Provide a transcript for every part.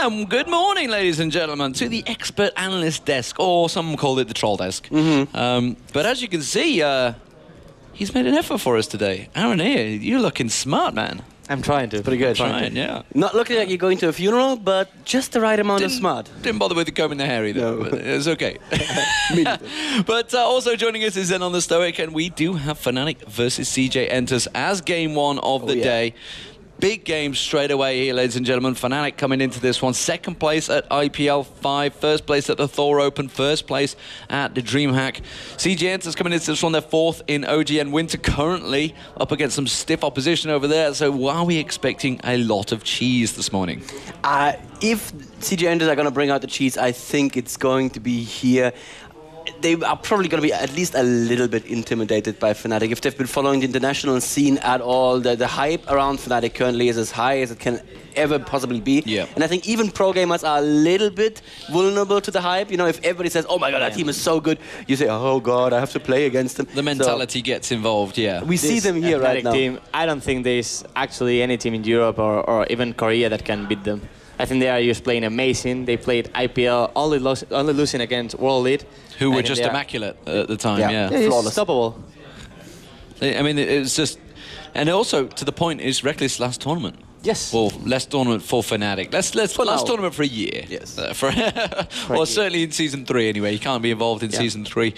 And good morning, ladies and gentlemen, to the expert analyst desk, or some call it the troll desk. But as you can see, he's made an effort for us today. Aaron here, you're looking smart, man. I'm trying to. Pretty good. Trying, yeah. Not looking like you're going to a funeral, but just the right amount of smart. Didn't bother with the combing the hair either. No. But it's okay. But also joining us is Zen on the Stoic, and we do have Fnatic versus CJ Enters as game one of the day. Big game straight away here, ladies and gentlemen. Fnatic coming into this one. Second place at IPL 5. First place at the Thor Open. First place at the DreamHack. CJ Enters coming into this one. They're fourth in OGN Winter. Currently up against some stiff opposition over there. So are we expecting a lot of cheese this morning? If CJ Enters are going to bring out the cheese, I think it's going to be here. They are probably going to be at least a little bit intimidated by Fnatic. If they've been following the international scene at all, the hype around Fnatic currently is as high as it can ever possibly be. Yeah. And I think even pro gamers are a little bit vulnerable to the hype. You know, if everybody says, oh my god, that team is so good, you say, oh god, I have to play against them. The mentality gets involved, yeah. We see them here right now. Team, I don't think there's actually any team in Europe or even Korea that can beat them. I think they are just playing amazing. They played IPL, only losing against World Lead. Who were just immaculate at the time, yeah. Flawless. Unstoppable. I mean, it's just... And also, to the point, is Reckless last tournament. Yes. Well, last tournament for Fnatic. Last tournament for a year. Yes. Well, certainly in Season 3 anyway. You can't be involved in Season 3.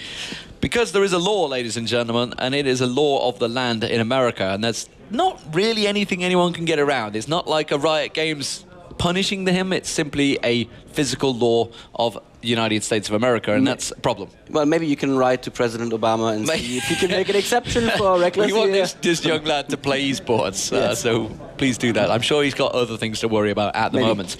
Because there is a law, ladies and gentlemen, and it is a law of the land in America, and that's not really anything anyone can get around. It's not like a Riot Games punishing him. It's simply a physical law of the United States of America, and that's a problem. Well, maybe you can write to President Obama and see if he can make an exception for Reckless. We want this young lad to play esports, so please do that. I'm sure he's got other things to worry about at the moment.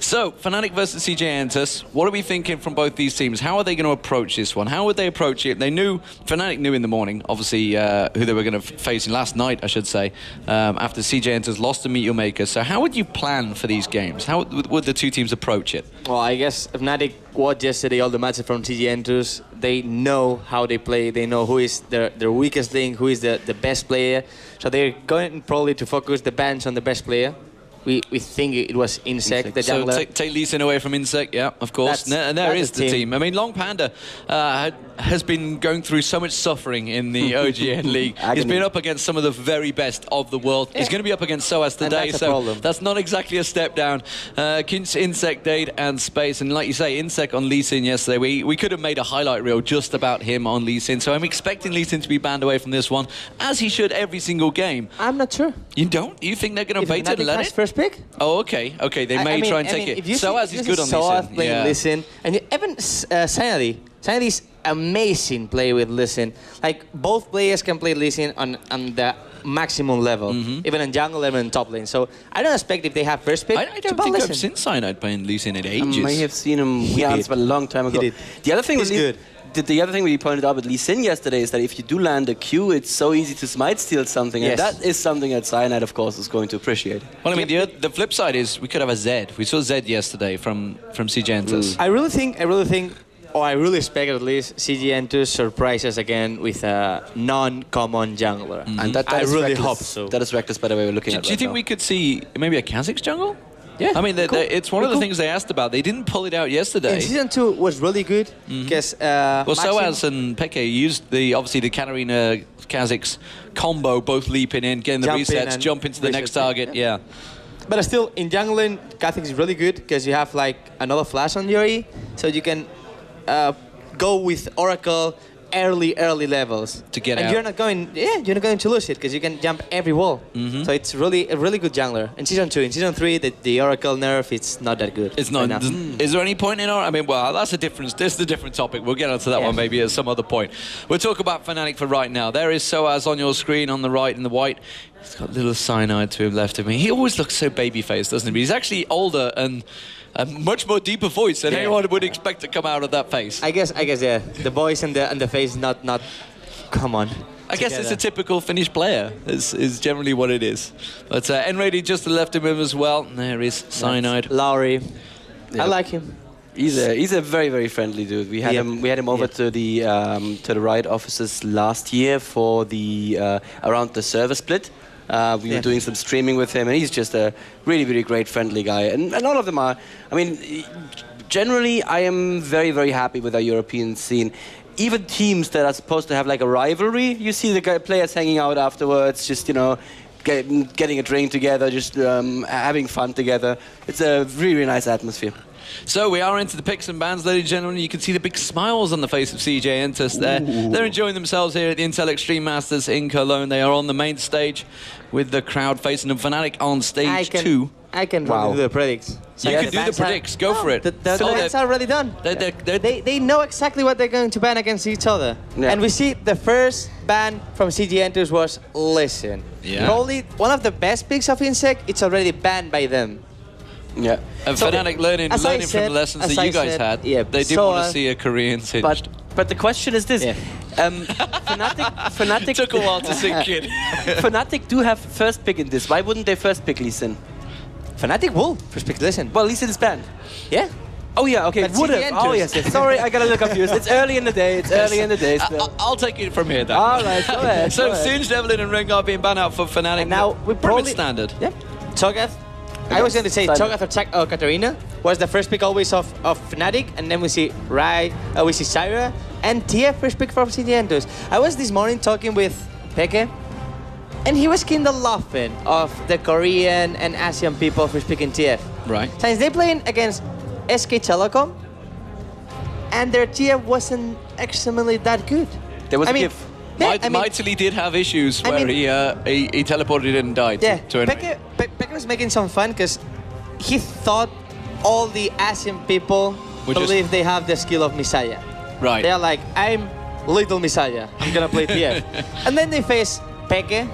So, Fnatic versus CJ Enters. What are we thinking from both these teams? How are they going to approach this one? How would they approach it? Fnatic knew in the morning, obviously, who they were going to face last night, I should say, after CJ Enters lost to Meet Your Maker. So how would you plan for these games? How would the two teams approach it? Well, I guess Fnatic watched yesterday all the matches from CJ Enters. They know how they play. They know who is their weakest link, who is the best player. So they're going probably to focus the bench on the best player. We think it was Insect, the jungler. So take Lee Sin away from Insect, yeah, of course. And there is the team. I mean, Long Panda has been going through so much suffering in the OGN League. He's been up against some of the very best of the world. He's going to be up against Soaz today, so that's not exactly a step down. Insect, Dade, and Space. And like you say, Insect on Lee Sin yesterday. We could have made a highlight reel just about him on Lee Sin. So I'm expecting Lee Sin to be banned away from this one, as he should every single game. I'm not sure. You don't? You think they're going to bait it and let it? First pick? Oh, okay. Okay, they may try and take it. Soaz is good on Lee Sin. Yeah. Listen, and even Sanity. Sanity is amazing play with Lee Sin. Like, both players can play Lee Sin on the maximum level, even in jungle level and top lane. So I don't expect if they have first pick. I don't think I've seen Cyanide playing Lee Sin in ages. I may have seen him once, but a long time ago. The other thing was good. The other thing we pointed out with Lee Sin yesterday is that if you do land a Q, it's so easy to smite steal something, and that is something that Cyanide, of course, is going to appreciate. Well, I mean, the flip side is we could have a Zed. We saw Zed yesterday from CJ Enters. I really think, or I really expect at least CJ Enters surprise us again with a non-common jungler, and I really hope so. That is Reckless, by the way, we're looking at. Do you think we could see maybe a Kha'Zix jungle? Yeah, I mean, it's one of the things they asked about. They didn't pull it out yesterday. In Season 2 was really good because Soaz and Peke used obviously the Katarina Kha'Zix combo, both leaping in, getting the resets, jump into the next target. Yeah. But still, in jungling, Kha'Zix is really good because you have like another flash on your E, so you can go with Oracle early levels to get out. And you're not going to lose it because you can jump every wall. So it's really a really good jungler. In Season 2, in Season 3, the Oracle nerf, it's not that good. It's not. Is there any point in Oracle? I mean, well, that's a different. This is a different topic. We'll get onto that one maybe at some other point. We'll talk about Fnatic for right now. There is Soaz on your screen on the right in the white. He's got a little Cyanide to him left of me. He always looks so baby-faced, doesn't he? But he's actually older and a much more deeper voice than anyone would expect to come out of that face. I guess, yeah. The voice and the face, not. Come on. I guess it's a typical Finnish player. Is generally what it is. But Enrady just to the left of him as well. There is Cyanide. Lowry. I like him. He's a very, very friendly dude. We had him over to the Riot offices last year for the around the server split. We were doing some streaming with him, and he's just a really, really great, friendly guy. And all of them are. I mean, generally, I am very, very happy with our European scene. Even teams that are supposed to have like a rivalry, you see the players hanging out afterwards, just, you know, getting a drink together, just having fun together. It's a really, really nice atmosphere. So we are into the picks and bans, ladies and gentlemen. You can see the big smiles on the face of CJ Entus there. Ooh. They're enjoying themselves here at the Intel Extreme Masters in Cologne. They are on the main stage with the crowd facing them. Fnatic on stage 2. I can do the predicts. So you can do the predicts. Go for it. The bans are already done. They know exactly what they're going to ban against each other. Yeah. And we see the first ban from CJ Entus was Listen. Yeah. Probably one of the best picks of Insec. It's already banned by them. Yeah. And so Fnatic learning from the lessons that you guys had. Yeah, they did want to see a Korean singed. But the question is this. Yeah. Fnatic took a while to sink in. Fnatic do have first pick in this. Why wouldn't they first pick Lee Sin? Fnatic will first pick Lee Sin. Well, Lee Sin is banned. Yeah. Oh yeah, okay. Would have. Oh yes, yes. Sorry, I got a little confused. It's early in the day. It's early in the day. I'll take it from here then. All right, go ahead. So Singed, Evelyn, and Rengar being banned out for Fnatic. And now we probably standard. Yeah. Cho'Gath. I was going to say Cho'Gath or Katarina was the first pick always of Fnatic, and then we see we see Syra, and TF first pick from CJ Entus. I was this morning talking with Peke, and he was kind of laughing of the Korean and Asian people first picking TF. Right. Since they playing against SK Telecom, and their TF wasn't extremely that good. There was a gift. Yeah, Mightily did have issues where he teleported and died. Yeah, to Peke was making some fun because he thought all the Asian people believe they have the skill of Messiah. Right. They're like, I'm little Messiah. I'm gonna play TF. And then they face Peke,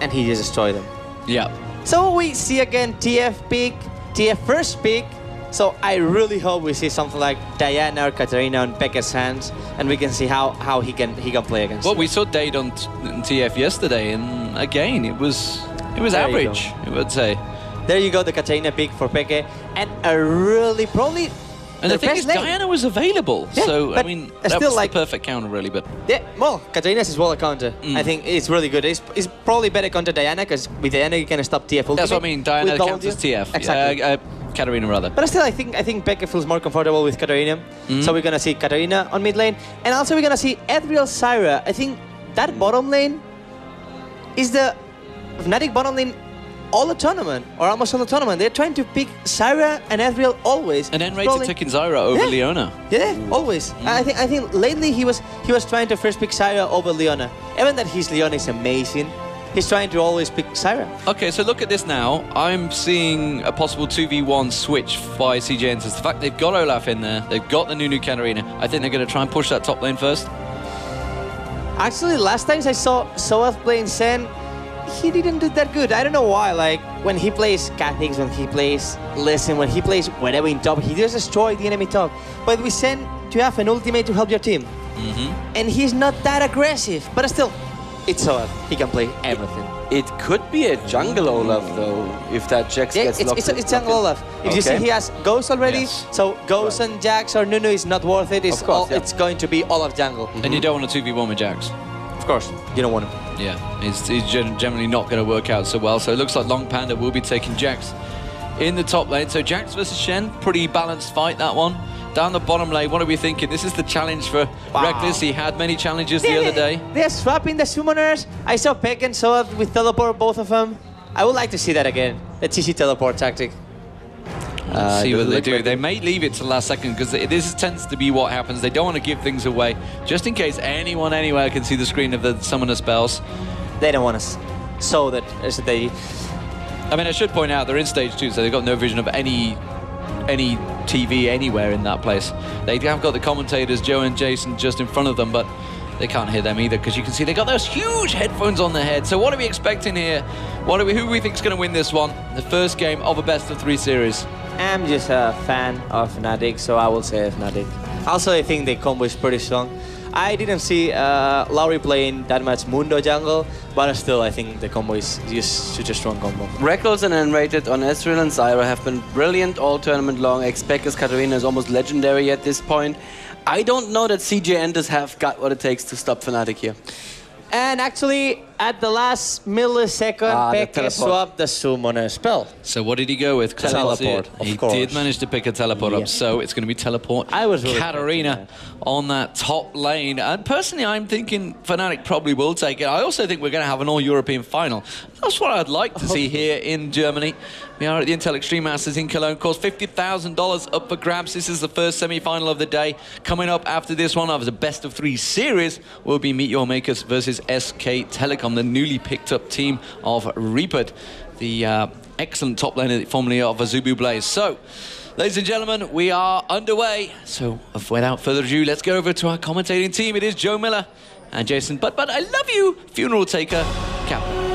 and he just destroyed them. Yeah. So we see again TF first pick. So I really hope we see something like Diana or Katarina on Peke's hands, and we can see how he can play against. Well, we saw Dade on TF yesterday, and again it was average, I would say. There you go, the Katarina pick for Peke, and a really probably. And the thing is, Diana was available, yeah, so I mean that was like the perfect counter, really. But yeah, well, Katarina's is well a counter. I think it's really good. It's probably better counter Diana because with Diana you can stop TF ultimate. That's what I mean. Diana counters TF. Exactly. Katarina rather. But still, I think Peke feels more comfortable with Katarina. So we're gonna see Katarina on mid lane, and also we're gonna see Ezreal Syra. I think that bottom lane is the Fnatic bottom lane all the tournament, or almost all the tournament. They're trying to pick Syra and Ezreal always. And then rated taking Zyra over Leona. Yeah, always. I think lately he was trying to first pick Syra over Leona. Even that his Leona is amazing, he's trying to always pick Syra. Okay, so look at this now. I'm seeing a possible 2v1 switch by CJ Entus. The fact they've got Olaf in there, they've got the Nunu Katarina. I think they're going to try and push that top lane first. Actually, last times I saw Soath playing Sen, he didn't do that good. I don't know why. Like, when he plays Kha'Zix, when he plays Listen, when he plays whatever in top, he just destroy the enemy top. But we send to have an ultimate to help your team. And he's not that aggressive. But still, it's Soath. He can play everything. It could be a jungle Olaf, though, if that Jax gets locked. It's jungle Olaf. If you see he has Ghost already, so Ghost and Jax or Nunu is not worth it. It's, it's going to be Olaf jungle. And you don't want a 2v1 with Jax. Of course, you don't want him. Yeah, he's generally not going to work out so well. So it looks like Long Panda will be taking Jax in the top lane. So Jax versus Shen, pretty balanced fight, that one. Down the bottom lane, what are we thinking? This is the challenge for Reckless. He had many challenges the other day. They're swapping the summoners. I saw Peke and Soath with teleport, both of them. I would like to see that again, the TC teleport tactic. Let's see what they do. They may leave it to the last second because this tends to be what happens. They don't want to give things away, just in case anyone anywhere can see the screen of the summoner spells. They don't want us. So that they. I mean, I should point out they're in stage 2, so they've got no vision of any TV anywhere in that place. They have got the commentators, Joe and Jason, just in front of them, but they can't hear them either because you can see they got those huge headphones on their head. So what are we expecting here? Who do we think is going to win this one? The first game of a best-of-3 series. I'm just a fan of Fnatic, so I will say Fnatic. Also, I think the combo is pretty strong. I didn't see Lowry playing that much Mundo jungle, but still, I think the combo is just such a strong combo. Reckless and Unrated on Ezreal and Zyra have been brilliant all tournament long. Expectus Katarina is almost legendary at this point. I don't know that CJ Entus have got what it takes to stop Fnatic here. And actually, at the last millisecond, Peke swapped the summoner spell. So what did he go with? Teleport, He did manage to pick a teleport up, so it's going to be teleport. I was really Katarina on that top lane. And personally, I'm thinking Fnatic probably will take it. I also think we're going to have an all-European final. That's what I'd like to see here in Germany. We are at the Intel Extreme Masters in Cologne. Of course, $50,000 up for grabs. This is the first semi-final of the day. Coming up after this one, of the best-of-3 series, will be Meet Your Makers versus SK Telecom, the newly picked-up team of Reaper, the excellent top laner formerly of Azubu Blaze. So, ladies and gentlemen, we are underway. So, without further ado, let's go over to our commentating team. It is Joe Miller and Jason But I love you, Funeral Taker, Captain.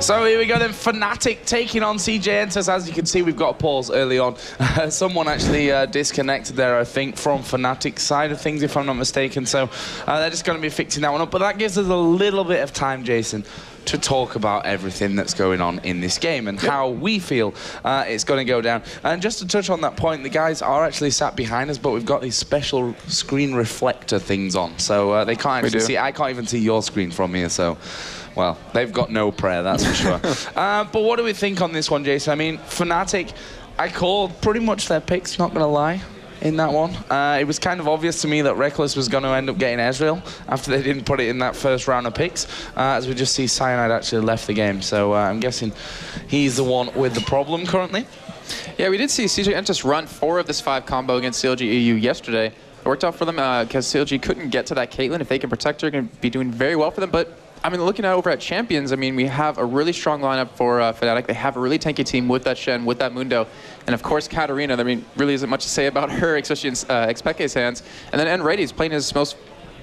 So here we go then, Fnatic taking on CJ Entus. As you can see, we've got a pause early on. Someone actually disconnected there, I think, from Fnatic's side of things, if I'm not mistaken. So they're just going to be fixing that one up. But that gives us a little bit of time, Jason, to talk about everything that's going on in this game and how we feel it's going to go down. And just to touch on that point, the guys are actually sat behind us, but we've got these special screen reflector things on. So they can't actually see. I can't even see your screen from here, so... Well, they've got no prayer, that's for sure. But what do we think on this one, Jason? I mean, Fnatic, I called pretty much their picks, not going to lie, in that one. It was kind of obvious to me that Reckless was going to end up getting Ezreal after they didn't put it in that first round of picks, as we just see Cyanide actually left the game. So I'm guessing he's the one with the problem currently. Yeah, we did see CJ Entus run 4 of this 5 combo against CLG EU yesterday. It worked out for them because CLG couldn't get to that Caitlyn. If they can protect her, going to be doing very well for them. But I mean, looking at over at Champions, I mean, we have a really strong lineup for Fnatic. They have a really tanky team with that Shen, with that Mundo, and of course Katarina. I mean, really isn't much to say about her, especially in Xpeke's hands. And then Enradi's playing his most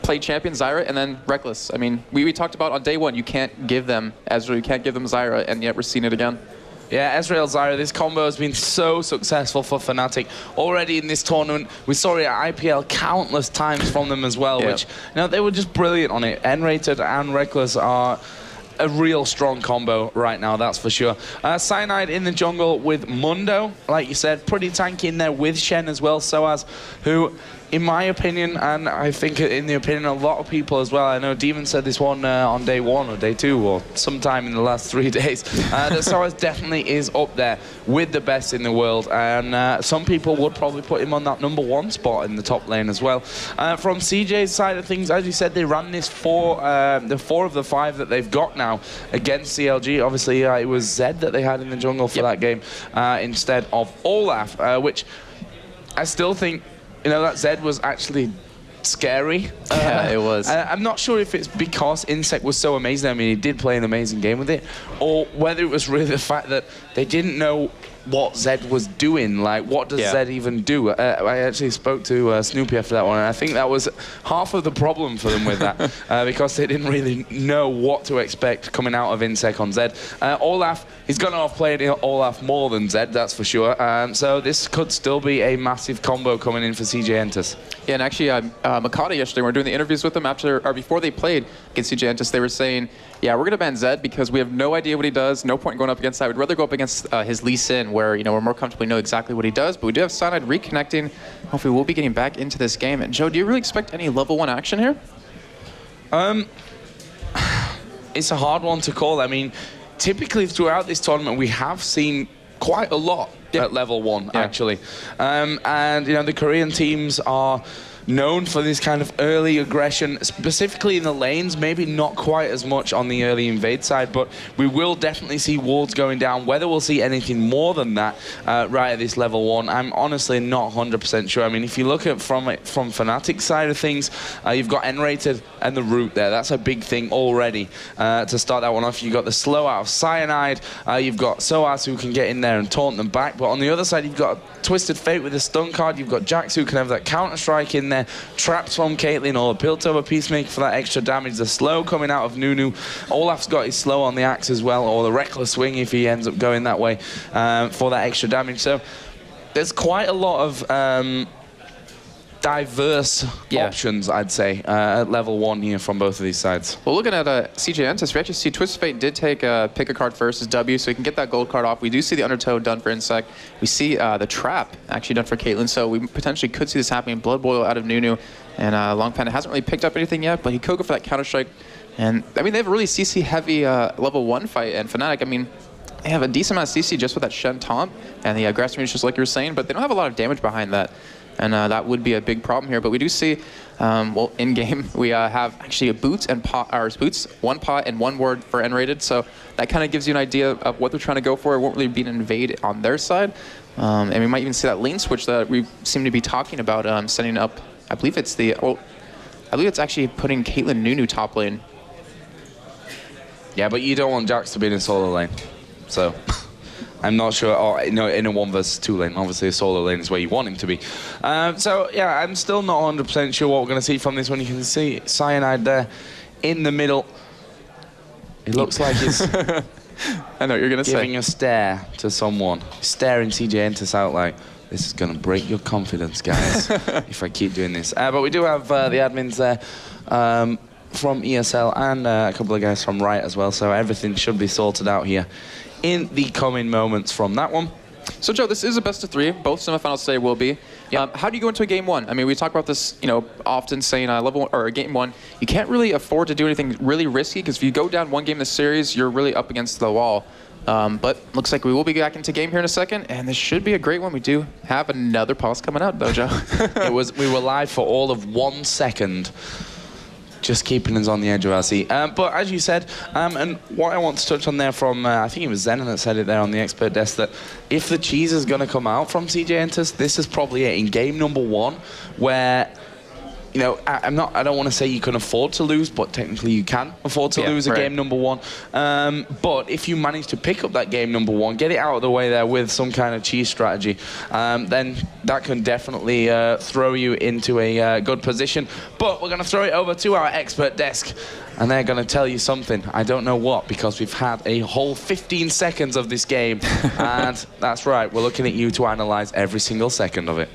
played champion, Zyra, and then Reckless. I mean, we talked about on day one, you can't give them Ezreal, you can't give them Zyra, and yet we're seeing it again. Yeah, Ezreal Zyra, this combo has been so successful for Fnatic. Already in this tournament, we saw it at IPL countless times from them as well, which, you know, they were just brilliant on it. N-Rated and Reckless are a real strong combo right now, that's for sure. Cyanide in the jungle with Mundo, like you said, pretty tanky in there with Shen as well, Soaz, who, in my opinion, and I think in the opinion of a lot of people as well, I know Demon said this one on day 1 or day 2 or sometime in the last 3 days, that Soaz definitely is up there with the best in the world, and some people would probably put him on that #1 spot in the top lane as well. From CJ's side of things, as you said, they ran this the 4 of the 5 that they've got now against CLG. Obviously, it was Zed that they had in the jungle for that game instead of Olaf, which I still think, you know, that Zed was actually scary. Yeah, it was. I'm not sure if it's because Insect was so amazing. I mean, he did play an amazing game with it, or whether it was really the fact that they didn't know what Zed was doing. Like, what does Zed even do? I actually spoke to Snoopy after that one, and I think that was half of the problem for them with that, because they didn't really know what to expect coming out of Insect on Zed. Olaf, he's going to have played Olaf more than Zed, that's for sure. So this could still be a massive combo coming in for CJ Entus. Yeah, and actually, Makata yesterday, we were doing the interviews with them after or before they played against CJ Entus. They were saying, yeah, we're going to ban Zed because we have no idea what he does. No point in going up against that. We'd rather go up against his Lee Sin, where, you know, we're more comfortable, know exactly what he does. But we do have Cyanide reconnecting. Hopefully, we'll be getting back into this game. And Joe, do you really expect any level 1 action here? It's a hard one to call. I mean, typically throughout this tournament, we have seen quite a lot at level 1, actually. And, you know, the Korean teams are known for this kind of early aggression, specifically in the lanes, maybe not quite as much on the early invade side, but we will definitely see wards going down. Whether we'll see anything more than that right at this level 1, I'm honestly not 100% sure. I mean, if you look at from Fnatic's side of things, you've got N-Rated and the Root there. That's a big thing already to start that one off. You've got the slow out of Cyanide, you've got Soaz who can get in there and taunt them back, but on the other side, you've got Twisted Fate with a stun card, you've got Jax who can have that counter-strike in there, traps from Caitlyn, or a Piltover Peacemaker for that extra damage, the slow coming out of Nunu. Olaf's got his slow on the axe as well, or the Reckless Swing if he ends up going that way for that extra damage. So there's quite a lot of diverse options, I'd say, at level 1 here from both of these sides. Well, looking at CJ Entus, we actually see Twist of Fate did take pick a card first as W, so he can get that gold card off. We do see the Undertow done for Insect. We see the Trap actually done for Caitlyn, so we potentially could see this happening. Blood Boil out of Nunu, and Long Panda hasn't really picked up anything yet, but he could go for that Counter-Strike. And, I mean, they have a really CC-heavy level 1 fight, and Fnatic, I mean, they have a decent amount of CC just with that Shen Taunt and the Grass Mage, just like you were saying, but they don't have a lot of damage behind that. And that would be a big problem here. But we do see, well, in-game, we have actually a Boots and pot, or Boots, 1 pot and 1 ward for N-rated. So that kind of gives you an idea of what they're trying to go for. It won't really be an invade on their side. And we might even see that lane switch that we seem to be talking about setting up. I believe it's the, well, I believe it's actually putting Caitlyn Nunu top lane. Yeah, but you don't want Jax to be in a solo lane. So I'm not sure. Oh, no, in a 1 versus 2 lane, obviously a solo lane is where you want him to be. So yeah, I'm still not 100% sure what we're going to see from this one. You can see Cyanide there in the middle. It looks like he's I know what you're going to say. Giving a stare to someone, staring CJ Entus out like, this is going to break your confidence, guys, if I keep doing this. But we do have the admins there from ESL and a couple of guys from Riot as well, so everything should be sorted out here in the coming moments from that one. So Joe, this is a best of 3. Both semifinals today will be. How do you go into a game 1? I mean, we talk about this, you know, often saying level or game 1, you can't really afford to do anything really risky because if you go down 1 game in the series, you're really up against the wall. But looks like we will be back into game here in a second, and this should be a great one. We do have another pause coming out, though, Joe. We were live for all of 1 second. Just keeping us on the edge of our seat. But as you said, and what I want to touch on there from, I think it was Zenon that said it there on the expert desk, that if the cheese is going to come out from CJ Entus, this is probably it in game number 1, where, you know, I don't want to say you can afford to lose, but technically you can afford to lose a game number 1. But if you manage to pick up that game number 1, get it out of the way there with some kind of cheese strategy, then that can definitely throw you into a good position. But we're going to throw it over to our expert desk, and they're going to tell you something. I don't know what, because we've had a whole 15 seconds of this game, and that's right, we're looking at you to analyze every single second of it.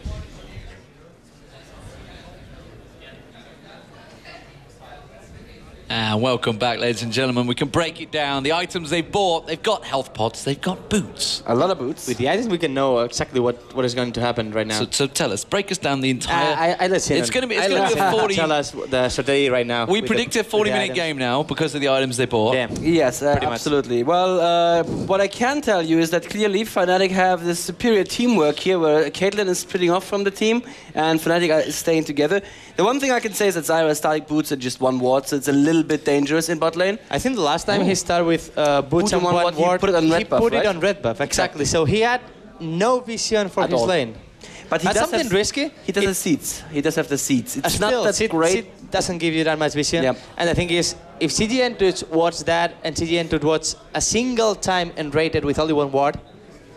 And welcome back, ladies and gentlemen. We can break it down. The items they've bought, they've got health pots, they've got boots. A lot of boots. With the items, we can know exactly what is going to happen right now. So tell us, break us down the entire... I let it's going to be a 40... Tell us the strategy right now. We predict a 40-minute game now because of the items they bought. Yeah. Yes, absolutely. Well, what I can tell you is that clearly Fnatic have this superior teamwork here where Caitlyn is splitting off from the team and Fnatic is staying together. The one thing I can say is that Zyra is starting boots at just 1 ward, so it's a little bit dangerous in bot lane. I think the last time he started with boots and 1 ward, he put it on red buff, put right? it on red buff, exactly. So he had no vision for his lane. But he That's does something have, risky. He does have seeds. He does have the seeds. It's Still, not that great. Seed doesn't give you that much vision. Yep. And the thing is, if CJ Entus watched that and CJ Entus watched a single time and rated with only 1 ward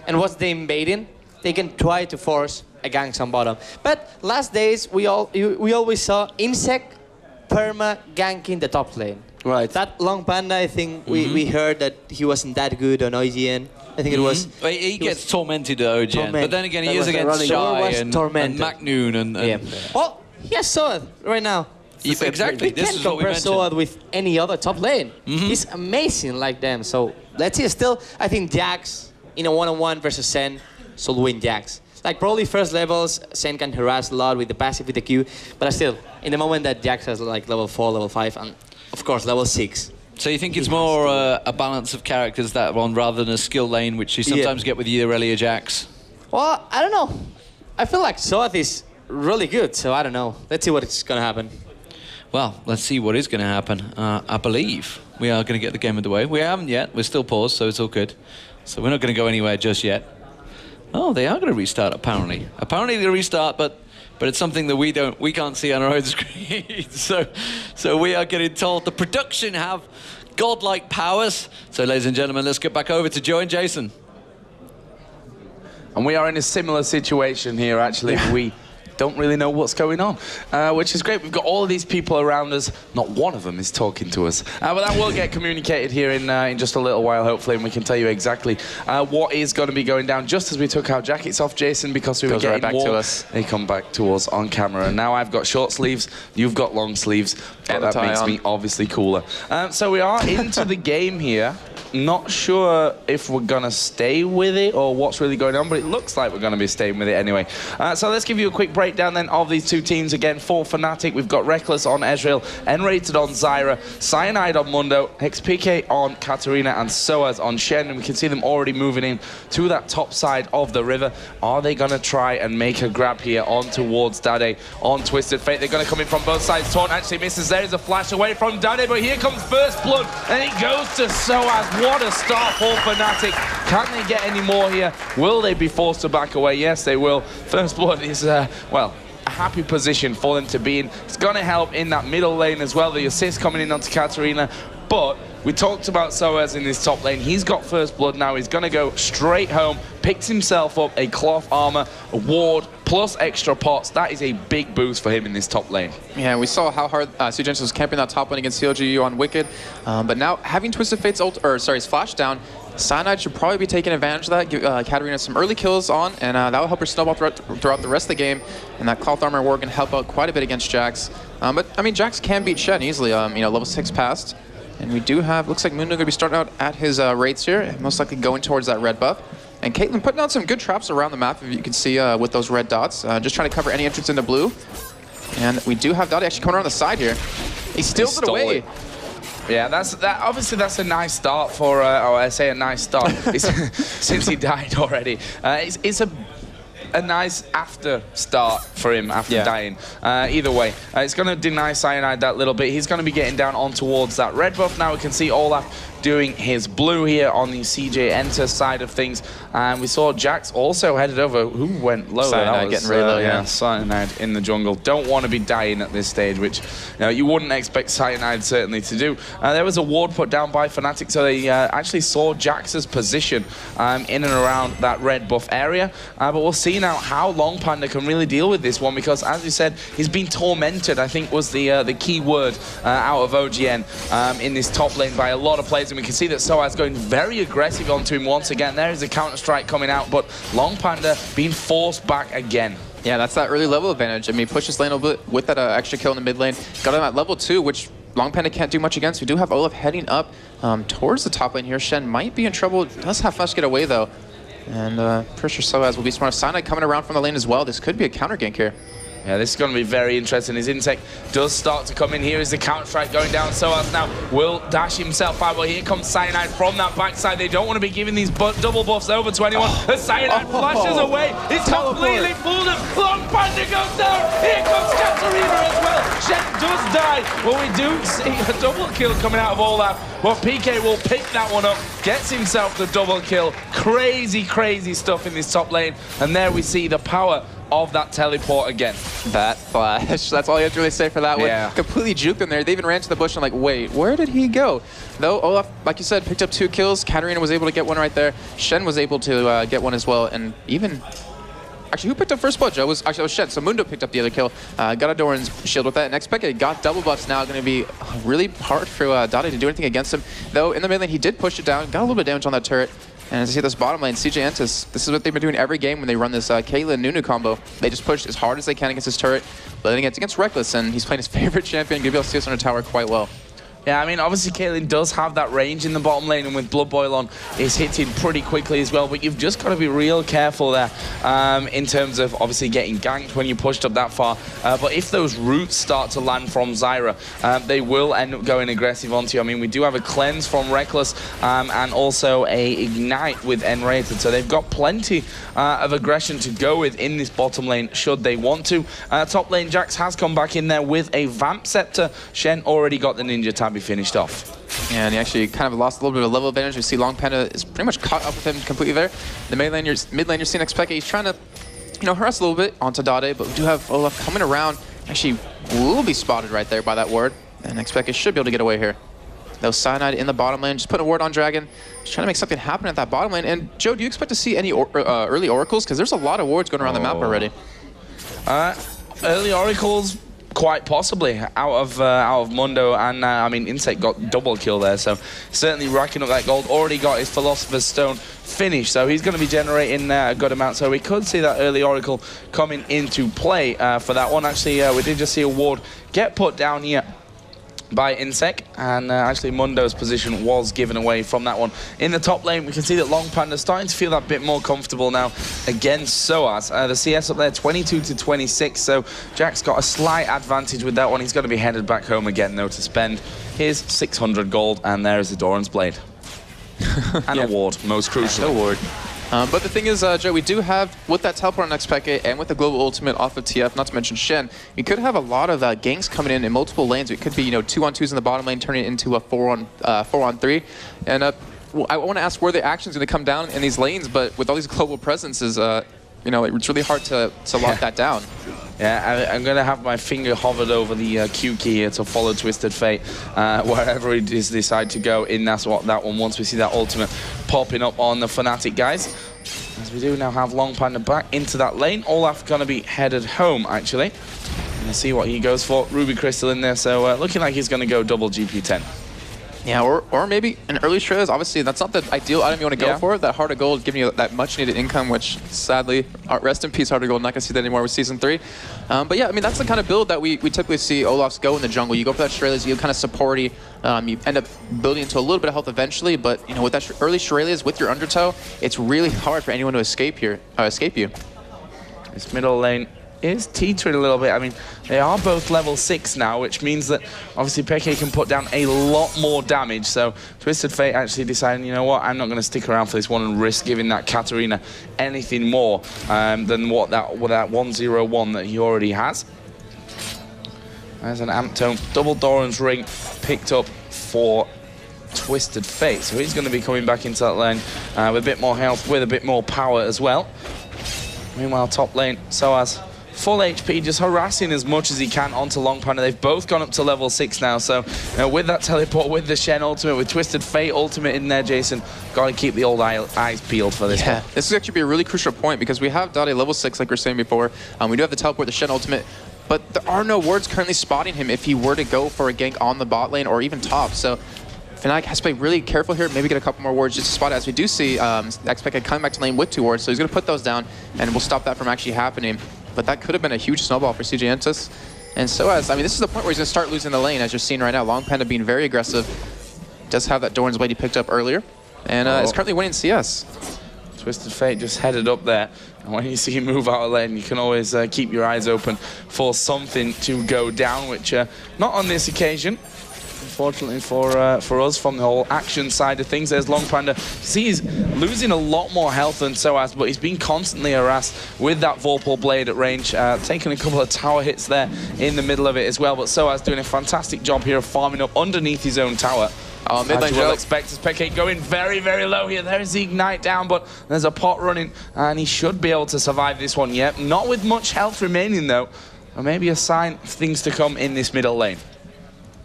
and watched the invading, they can try to force a ganks on bottom. But last days, we always saw Insect perma ganking the top lane. Right. That Long Panda, I think we heard that he wasn't that good on OGN. I think it was... He gets tormented at OGN, but then again, he is against Shy and Macnoon and yeah. Well, he has Sword right now. Exactly, this is what we mentioned. Sword with any other top lane. He's amazing like them. So let's see. Still, I think Jax in a 1-on-1 versus Sen should win Jax. Like probably first levels, Sen can harass a lot with the passive, with the Q, but still, in the moment that Jax has like level 4, level 5, and of course level 6. So you think it's more a balance of characters that one rather than a skill lane, which you sometimes get with either Irelia Jax? Well, I don't know. I feel like Soth is really good, so I don't know. Let's see what's going to happen. Well, let's see what is going to happen. I believe we are going to get the game underway. We haven't yet. We're still paused, so it's all good. So we're not going to go anywhere just yet. Oh, they are going to restart, apparently. Apparently they're going to restart, but it's something that we can't see on our own screen. so we are getting told the production have godlike powers. So, ladies and gentlemen, let's get back over to Joe and Jason. And we are in a similar situation here, actually. We don't really know what's going on, which is great. We've got all of these people around us. Not one of them is talking to us. But that will get communicated here in just a little while, hopefully, and we can tell you exactly what is going to be going down. Just as we took our jackets off, Jason, because we were getting right back to us. They come back to us on camera. And now I've got short sleeves, you've got long sleeves. But that makes me obviously cooler. So we are into the game here. Not sure if we're going to stay with it or what's really going on, but it looks like we're going to be staying with it anyway. So let's give you a quick breakdown then of these two teams. Again, for Fnatic, we've got Reckless on Ezreal, N-Rated on Zyra, Cyanide on Mundo, XPK on Katarina, and Soaz on Shen. And we can see them already moving in to that top side of the river. Are they going to try and make a grab here on towards Dade on Twisted Fate? They're going to come in from both sides. Taunt actually misses. There's a flash away from Dade, but here comes First Blood, and it goes to Soaz. What a start for Fnatic. Can they get any more here? Will they be forced to back away? Yes, they will. First Blood is, well, a happy position for them to be in. It's going to help in that middle lane as well. The assist coming in onto Katarina. But we talked about Soaz in this top lane. He's got First Blood now. He's going to go straight home, picks himself up a cloth armor, a ward, plus extra pots. That is a big boost for him in this top lane. Yeah, we saw how hard CJ was camping that top lane against CLGU on Wicked. But now having Twisted Fate's his flash down, Cyanide should probably be taking advantage of that, give Katarina some early kills on, and that will help her snowball throughout the rest of the game. And that cloth armor ward can help out quite a bit against Jax. But I mean, Jax can beat Shen easily. You know, level 6 passed. And we do have, looks like Mundo going to be starting out at his rates here, most likely going towards that red buff. And Caitlyn putting out some good traps around the map, if you can see with those red dots. Just trying to cover any entrance into blue. And we do have Dottie actually coming around the side here. He steals it away. Yeah, obviously that's a nice start for, or I say a nice start, since he died already. It's a nice after start for him after dying. Either way, it's going to deny Cyanide that little bit. He's going to be getting down on towards that red buff. Now we can see Olaf doing his blue here on the CJ Enter side of things. And we saw Jax also headed over. Who went low? Cyanide getting really low, yeah. Cyanide in the jungle. Don't want to be dying at this stage, which you wouldn't expect Cyanide certainly to do. There was a ward put down by Fnatic, so they actually saw Jax's position in and around that red buff area. But we'll see now how Long Panda can really deal with this one, because as you said, he's been tormented, I think was the key word out of OGN in this top lane by a lot of players. And we can see that Soaz going very aggressive onto him once again. There is a counter-strike coming out, but Long Panda being forced back again. Yeah, that's that early level advantage. I mean, push this lane a little bit with that extra kill in the mid lane. Got him at level 2, which Long Panda can't do much against. We do have Olaf heading up towards the top lane here. Shen might be in trouble. Does have Flash get away, though. And pretty sure Soaz will be smart. Cyanide coming around from the lane as well. This could be a counter gank here. Yeah, this is going to be very interesting. His Insect does start to come in. Here is the counter-strike going down. Soaz now will dash himself out, but here comes Cyanide from that backside. They don't want to be giving these double buffs over to anyone. The Cyanide flashes away. He's completely fooled him. Long Panda goes down. Here comes Katarina as well. Shen does die. Well, we do see a double kill coming out of Olaf. Well, PK will pick that one up, gets himself the double kill. Crazy, crazy stuff in this top lane. And there we see the power of that teleport again. That flash. That's all you have to really say for that one. Completely juked them there. They even ran to the bush and like, wait, where did he go? Though Olaf, like you said, picked up 2 kills. Katarina was able to get one right there. Shen was able to get one as well. And even... Actually, who picked up first blood, Joe? Actually, it was Shen. So Mundo picked up the other kill. Got a Doran's shield with that. And XPK got double buffs now. Going to be really hard for Dottie to do anything against him. Though in the mid lane, he did push it down. Got a little bit of damage on that turret. And as you see this bottom lane, CJ Entus, this is what they've been doing every game when they run this Caitlyn Nunu combo. They just push as hard as they can against his turret, but then it's against Reckless, and he's playing his favorite champion, going to be able to see us on a tower quite well. Yeah, I mean, obviously Caitlyn does have that range in the bottom lane, and with Blood Boil on, is hitting pretty quickly as well, but you've just got to be real careful there in terms of obviously getting ganked when you pushed up that far. But if those roots start to land from Zyra, they will end up going aggressive onto you. I mean, we do have a cleanse from Reckless and also a ignite with N-rated, so they've got plenty of aggression to go with in this bottom lane should they want to. Top lane, Jax has come back in there with a Vamp Scepter. Shen already got the Ninja Tab finished off. Yeah, and he actually kind of lost a little bit of level advantage. We see Long Panda is pretty much caught up with him completely there. The mid lane, you're seeing XPK. He's trying to, harass a little bit onto Dade, but we do have Olaf coming around. Actually, will be spotted right there by that ward, and XPK should be able to get away here. Though Cyanide in the bottom lane, just put a ward on Dragon. Just trying to make something happen at that bottom lane. And Joe, do you expect to see any early oracles? Because there's a lot of wards going around the map already. Early Oracles, quite possibly, out of Mundo, and I mean, Insect got double kill there, so certainly racking up that gold. Already got his Philosopher's Stone finished, so he's going to be generating a good amount, so we could see that early Oracle coming into play for that one. Actually, we did just see a ward get put down here by Insect, and actually Mundo's position was given away from that one. In the top lane, we can see that Long Panda starting to feel that bit more comfortable now against Soaz. The CS up there, 22-26, so Jack's got a slight advantage with that one. He's going to be headed back home again, though, to spend his 600 gold, and there is the Doran's Blade. And a ward, most crucial. And a ward. But the thing is, Joe, we do have, with that teleport on XPK and with the global ultimate off of TF, not to mention Shen, we could have a lot of ganks coming in multiple lanes. It could be, 2-on-2s in the bottom lane, turning it into a 4-on-3. And I want to ask where the action's going to come down in these lanes, but with all these global presences, it's really hard to lock that down. Yeah, I'm going to have my finger hovered over the Q key here to follow Twisted Fate wherever it is decide to go in. That's what that one, once we see that ultimate popping up on the Fnatic guys. As we do now have Long Panda back into that lane. Olaf going to be headed home, actually. And see what he goes for. Ruby Crystal in there, so looking like he's going to go double GP10. Yeah, or maybe an early Shrez. Obviously, that's not the ideal item you want to go for. That Heart of Gold giving you that much-needed income, which sadly, rest in peace, Heart of Gold. Not going to see that anymore with Season 3. But yeah, I mean, that's the kind of build that we typically see Olafs go in the jungle. You go for that Shurelya's, you kind of supporty. You end up building into a little bit of health eventually, but with that early Shurelya's with your undertow, it's really hard for anyone to escape you. This middle lane is teetering a little bit. I mean, they are both level 6 now, which means that obviously Peke can put down a lot more damage. So Twisted Fate actually deciding, you know what, I'm not going to stick around for this one and risk giving that Katarina anything more than what that 101 that he already has. There's an Amp Tome, double Doran's Ring picked up for Twisted Fate. So he's going to be coming back into that lane with a bit more health, with a bit more power as well. Meanwhile, top lane, Soaz, full HP, just harassing as much as he can onto Long Panda. They've both gone up to level 6 now, so with that teleport, with the Shen ultimate, with Twisted Fate ultimate in there, Jason, got to keep the old eyes peeled for this one. This is actually be a really crucial point because we have Dade level 6, like we were saying before. We do have the teleport, the Shen ultimate, but there are no wards currently spotting him if he were to go for a gank on the bot lane or even top. So Fnatic has to be really careful here, maybe get a couple more wards just to spot it, as we do see XPK coming back to lane with 2 wards, so he's going to put those down, and we'll stop that from actually happening. But that could have been a huge snowball for CJ Entus. And Soaz, I mean, this is the point where he's going to start losing the lane, as you're seeing right now. Long Panda being very aggressive. Does have that Doran's Blade he picked up earlier, and is currently winning CS. Twisted Fate just headed up there. And when you see him move out of lane, you can always keep your eyes open for something to go down, which not on this occasion. Unfortunately for us, from the whole action side of things, there's Long Panda. See, he's losing a lot more health than Soaz, but he's been constantly harassed with that Vorpal Blade at range, taking a couple of tower hits there in the middle of it as well. But Soaz doing a fantastic job here of farming up underneath his own tower. Mid lane, as you will expect, as Peke going very, very low here. There's the Ignite down, but there's a pot running, and he should be able to survive this one yet. Not with much health remaining, though. Or maybe a sign of things to come in this middle lane.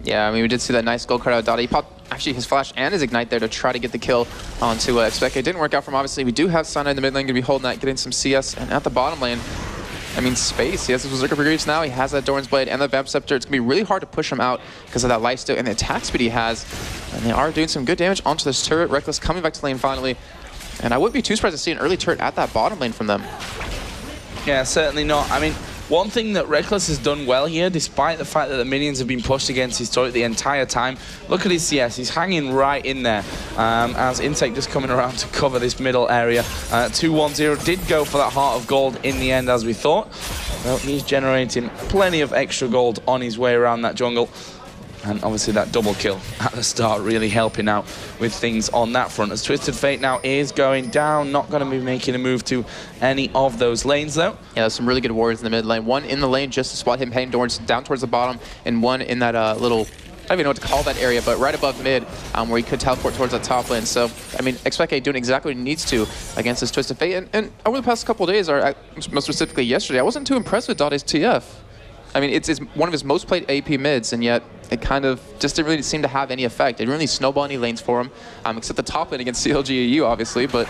Yeah, I mean, we did see that nice gold card out of Dade. He popped actually his flash and his Ignite there to try to get the kill onto XPK. It didn't work out for him, obviously. We do have Sana in the mid lane, going to be holding that, getting some CS. And at the bottom lane, I mean, space. He has his Berserker Brigades now. He has that Doran's Blade and the Vamp Scepter. It's going to be really hard to push him out because of that lifesteal and the attack speed he has. And they are doing some good damage onto this turret. Reckless coming back to lane finally. And I wouldn't be too surprised to see an early turret at that bottom lane from them. Yeah, certainly not. I mean, one thing that Reckless has done well here, despite the fact that the minions have been pushed against his turret the entire time, look at his CS, he's hanging right in there, as Insect just coming around to cover this middle area. 2-1-0 did go for that Heart of Gold in the end, as we thought. Well, he's generating plenty of extra gold on his way around that jungle. And obviously that double kill at the start really helping out with things on that front. As Twisted Fate now is going down, not going to be making a move to any of those lanes though. Yeah, there's some really good warriors in the mid lane. One in the lane just to spot him heading down towards the bottom, and one in that little, I don't even know what to call that area, but right above mid, where he could teleport towards the top lane. So, I mean, XPK doing exactly what he needs to against this Twisted Fate. And over the past couple of days, or most specifically yesterday, I wasn't too impressed with Dade's TF. I mean, it's one of his most played AP mids, and yet it kind of just didn't really seem to have any effect. It didn't really snowball any lanes for him, except the top lane against CLG IEM, obviously. But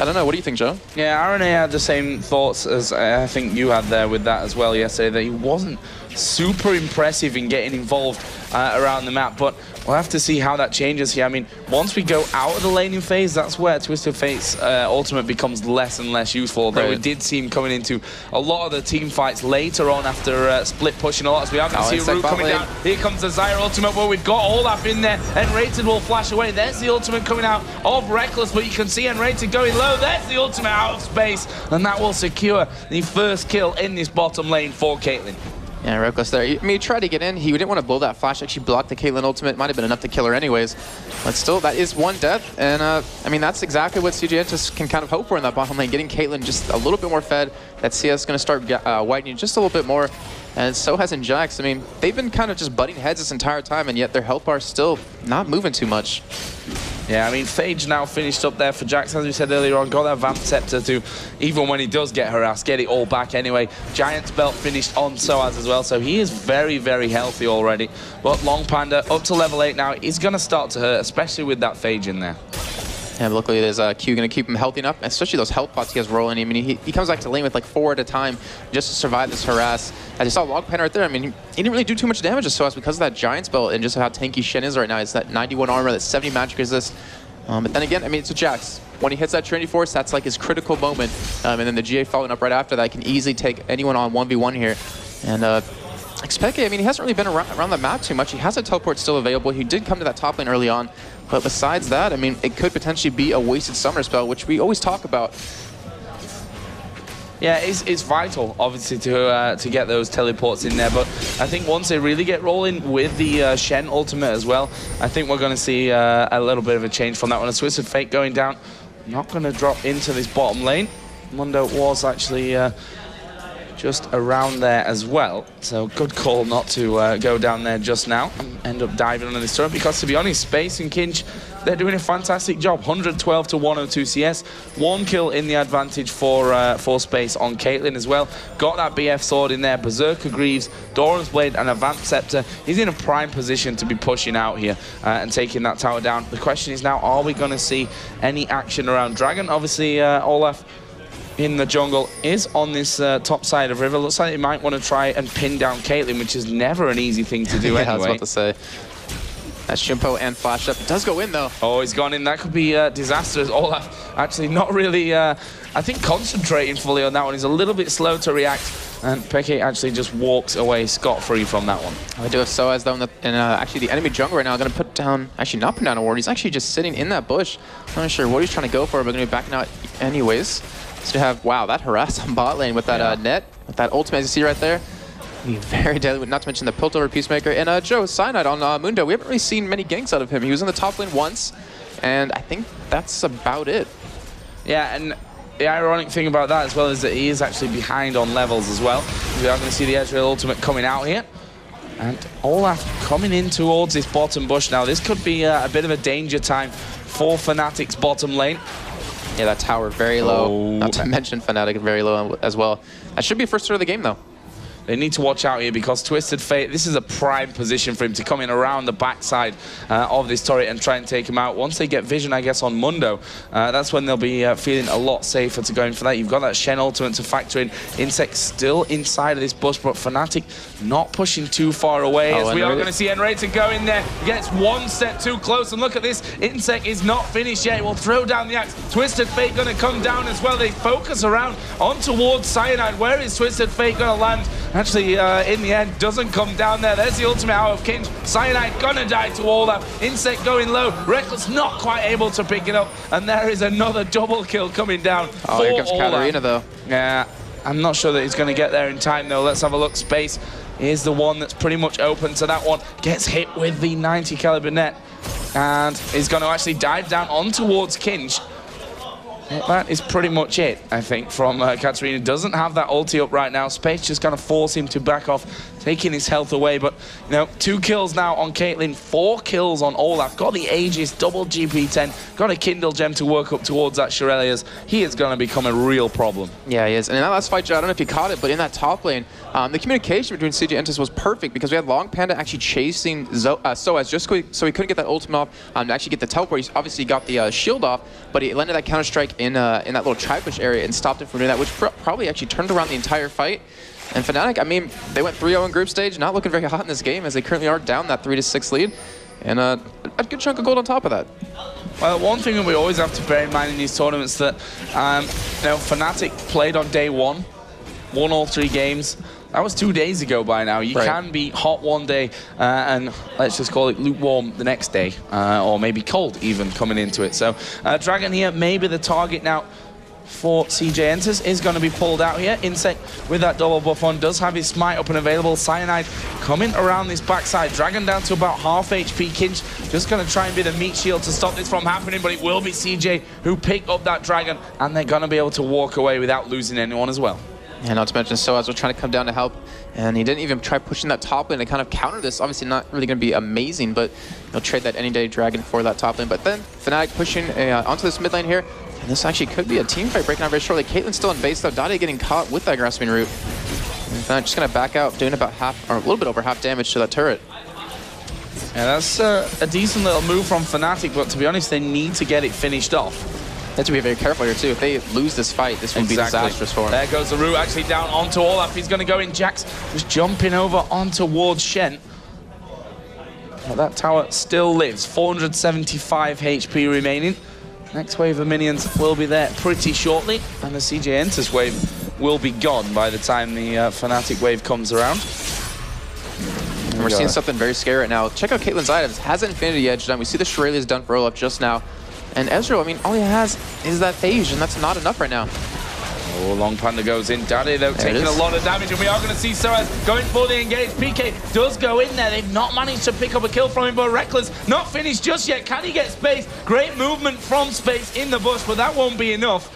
I don't know. What do you think, Joe? Yeah, RNA had the same thoughts as I think you had there with that as well yesterday, that he wasn't super impressive in getting involved around the map, but we'll have to see how that changes here. I mean, once we go out of the laning phase, that's where Twisted Fate's ultimate becomes less and less useful, although we did see him coming into a lot of the team fights later on after split pushing a lot, as we are going to see a root coming down. Here comes the Zyra ultimate, where we've got Olaf in there, and Rated will flash away. There's the ultimate coming out of Reckless, but you can see Rated going low. There's the ultimate out of space, and that will secure the first kill in this bottom lane for Caitlyn. Yeah, Reckless there. I mean, he tried to get in. He didn't want to blow that flash. Actually blocked the Caitlyn ultimate. Might have been enough to kill her anyways. But still, that is one death. And, I mean, that's exactly what CJ IEM can kind of hope for in that bottom lane. Getting Caitlyn just a little bit more fed. That CS is going to start widening just a little bit more. And so hasn't Jax. I mean, they've been kind of just butting heads this entire time, and yet their health bar is still not moving too much. Yeah, I mean, Phage now finished up there for Jax, as we said earlier on, got that Vamp Scepter to, even when he does get harassed, get it all back anyway. Giant's Belt finished on Soaz as well, so he is very, very healthy already. But Long Panda, up to level 8 now, is going to start to hurt, especially with that Phage in there. Yeah, but luckily there's Q going to keep him healthy enough, especially those health pots he has rolling. I mean, he comes back to lane with like 4 at a time just to survive this harass. As you saw Long Panda right there, I mean, he didn't really do too much damage to Soaz because of that Giant's Belt and just how tanky Shen is right now. It's that 91 armor, that 70 magic resist. But then again, I mean, it's a Jax. When he hits that Trinity Force, that's like his critical moment. And then the GA following up right after that can easily take anyone on 1v1 here. And Xpeke, I mean, he hasn't really been around the map too much. He has a teleport still available. He did come to that top lane early on. But besides that, I mean, it could potentially be a wasted summer spell, which we always talk about. Yeah, it's vital, obviously, to get those teleports in there. But I think once they really get rolling with the Shen ultimate as well, I think we're going to see a little bit of a change from that one. A Twisted Fate going down, not going to drop into this bottom lane. Mundo was actually just around there as well. So good call not to go down there just now and end up diving under this turret, because to be honest, Space and Kinch, they're doing a fantastic job. 112 to 102 CS. 1 kill in the advantage for Space on Caitlyn as well. Got that BF sword in there. Berserker Greaves, Doran's Blade, and a Vamp Scepter. He's in a prime position to be pushing out here and taking that tower down. The question is now, are we going to see any action around Dragon? Obviously, Olaf in the jungle is on this top side of river. Looks like he might want to try and pin down Caitlyn, which is never an easy thing to do yeah, anyway. I was about to say. That Shimpo and flash up. It does go in, though. Oh, he's gone in. That could be disastrous. Olaf actually not really, I think, concentrating fully on that one. He's a little bit slow to react. And Peke actually just walks away scot-free from that one. We do have Soaz, though, and actually the enemy jungle right now going to put down, actually not put down a ward. He's actually just sitting in that bush. I'm not sure what he's trying to go for, but going to be backing out anyways. So to have, wow, that harass on bot lane with that net, with that ultimate, as you see right there. Very deadly, not to mention the Piltover Peacemaker. And Joe, Cyanide on Mundo, we haven't really seen many ganks out of him. He was in the top lane once, and I think that's about it. Yeah, and the ironic thing about that as well is that he is actually behind on levels as well. We are going to see the Ezreal ultimate coming out here. And Olaf coming in towards this bottom bush now. This could be a bit of a danger time for Fnatic's bottom lane. Yeah, that tower very low. Not to mention Fnatic very low as well. That should be first turn of the game, though. They need to watch out here because Twisted Fate, this is a prime position for him to come in around the backside of this turret and try and take him out. Once they get vision, I guess, on Mundo, that's when they'll be feeling a lot safer to go in for that. You've got that Shen ultimate to factor in. Insect still inside of this bush, but Fnatic not pushing too far away, as we are going to see Enrated go in there. Gets one step too close, and look at this. Insect is not finished yet. It will throw down the axe. Twisted Fate going to come down as well. They focus around on towards Cyanide. Where is Twisted Fate going to land? Actually, in the end, doesn't come down there. There's the ultimate out of Kinch. Cyanide gonna die to Olaf. Insect going low. Reckless not quite able to pick it up. And there is another double kill coming down. Oh, here comes Katarina, though. Yeah, I'm not sure that he's going to get there in time, though. Let's have a look. Space is the one that's pretty much open to that one. Gets hit with the 90 caliber net. And is going to actually dive down on towards Kinch. That is pretty much it, I think, from Katarina. Doesn't have that ulti up right now. Space just going to force him to back off, taking his health away. But, you know, 2 kills now on Caitlyn, 4 kills on Olaf. Got the Aegis, double GP10, got a Kindle gem to work up towards that Shirelia's. He is going to become a real problem. Yeah, he is. And in that last fight, Joe, I don't know if you caught it, but in that top lane, the communication between CJ Entus was perfect because we had Long Panda actually chasing Soaz just so he couldn't get that ultimate off to actually get the teleport. He obviously got the shield off, but he landed that counter-strike in that little tri-push area and stopped it from doing that, which probably actually turned around the entire fight. And Fnatic, I mean, they went 3-0 in group stage, not looking very hot in this game as they currently are down that 3-6 lead. And a good chunk of gold on top of that. Well, one thing that we always have to bear in mind in these tournaments that, you know, Fnatic played on day 1, won all 3 games. That was 2 days ago by now. You can be hot one day and let's just call it lukewarm the next day, or maybe cold even coming into it. So Dragon here, maybe the target now for CJ Entus is going to be pulled out here. Insect with that double buff on does have his smite up and available. Cyanide coming around this backside. Dragon down to about half HP. Kinch just going to try and be the meat shield to stop this from happening, but it will be CJ who picked up that Dragon, and they're going to be able to walk away without losing anyone as well. Yeah, not to mention Soaz was trying to come down to help, and he didn't even try pushing that top lane to kind of counter this. Obviously not really going to be amazing, but he'll trade that any day Dragon for that top lane. But then Fnatic pushing onto this mid lane here, and this actually could be a team fight breaking out very shortly. Caitlyn's still in base though, Dade getting caught with that grasping root. And Fnatic just going to back out, doing about half, or a little bit over half damage to that turret. Yeah, that's a decent little move from Fnatic, but to be honest, they need to get it finished off. They have to be very careful here too. If they lose this fight, this would be disastrous for them. There goes the root actually down onto Olaf. He's going to go in. Jax just jumping over on towards Shen. Well, that tower still lives. 475 HP remaining. Next wave of minions will be there pretty shortly, and the CJ Entus wave will be gone by the time the Fnatic wave comes around. And we're seeing something very scary right now. Check out Caitlyn's items. Has Infinity Edge done. We see the Shirelia's done for Olaf just now. And Ezreal, I mean, all he has is that phase, and that's not enough right now. Oh, Long Panda goes in. Dade, though, taking a lot of damage, and we are going to see Soaz going for the engage. PK does go in there. They've not managed to pick up a kill from him, but Reckless not finished just yet. Can he get Space? Great movement from Space in the bush, but that won't be enough.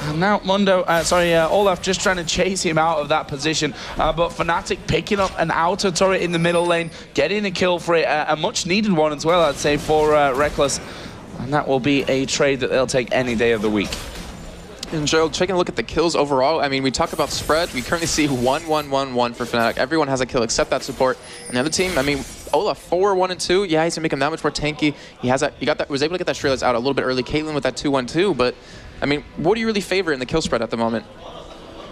And now Olaf just trying to chase him out of that position, but Fnatic picking up an outer turret in the middle lane, getting a kill for it, a much needed one as well, I'd say, for Reckless. And that will be a trade that they'll take any day of the week. And Joe, taking a look at the kills overall, I mean, we talk about spread. We currently see 1-1-1-1 for Fnatic. Everyone has a kill except that support. And the other team, I mean, Olaf 4-1-2. Yeah, he's gonna make him that much more tanky. He has that. Was able to get that Shirley's out a little bit early. Caitlyn with that 2-1-2. But I mean, what do you really favor in the kill spread at the moment?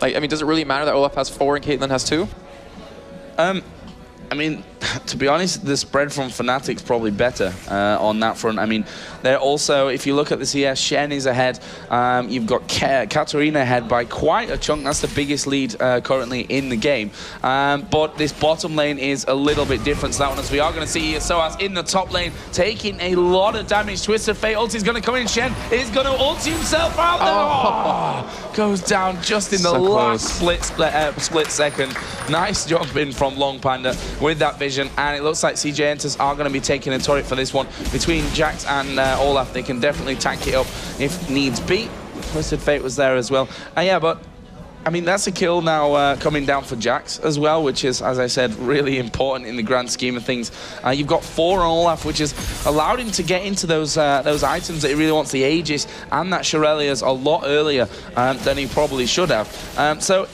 Like, I mean, does it really matter that Olaf has 4 and Caitlyn has 2? I mean, to be honest, the spread from Fnatic's probably better on that front. I mean, they're also, if you look at this here, Shen is ahead. You've got Katarina ahead by quite a chunk. That's the biggest lead currently in the game. But this bottom lane is a little bit different to that one, as we are going to see here. Soaz in the top lane, taking a lot of damage. Twisted Fate ulti is going to come in. Shen is going to ulti himself out. Oh, goes down just in the last split second. Nice jump in from Long Panda with that vision, and it looks like CJ Entus are going to be taking a turret for this one. Between Jax and Olaf, they can definitely tank it up if needs be. Twisted Fate was there as well. Yeah, but I mean, that's a kill now coming down for Jax as well, which is, as I said, really important in the grand scheme of things. You've got 4 on Olaf, which has allowed him to get into those items that he really wants, the Aegis and that Shirelia's, a lot earlier than he probably should have. So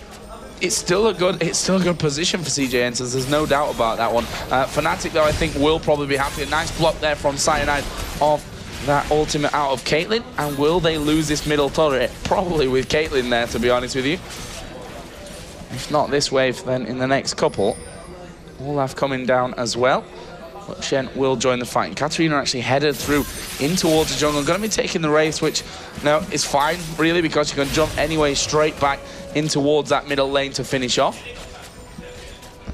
it's still a good position for CJ Entus. There's no doubt about that one. Fnatic, though, I think will probably be happy. A nice block there from Cyanide of that ultimate out of Caitlyn. And will they lose this middle turret? Probably with Caitlyn there, to be honest with you. If not this wave, then in the next couple. Olaf coming down as well. But Shen will join the fight. And Katarina actually headed through in towards the jungle. Going to be taking the race, which no, is fine, really, because you can jump anyway straight back in towards that middle lane to finish off.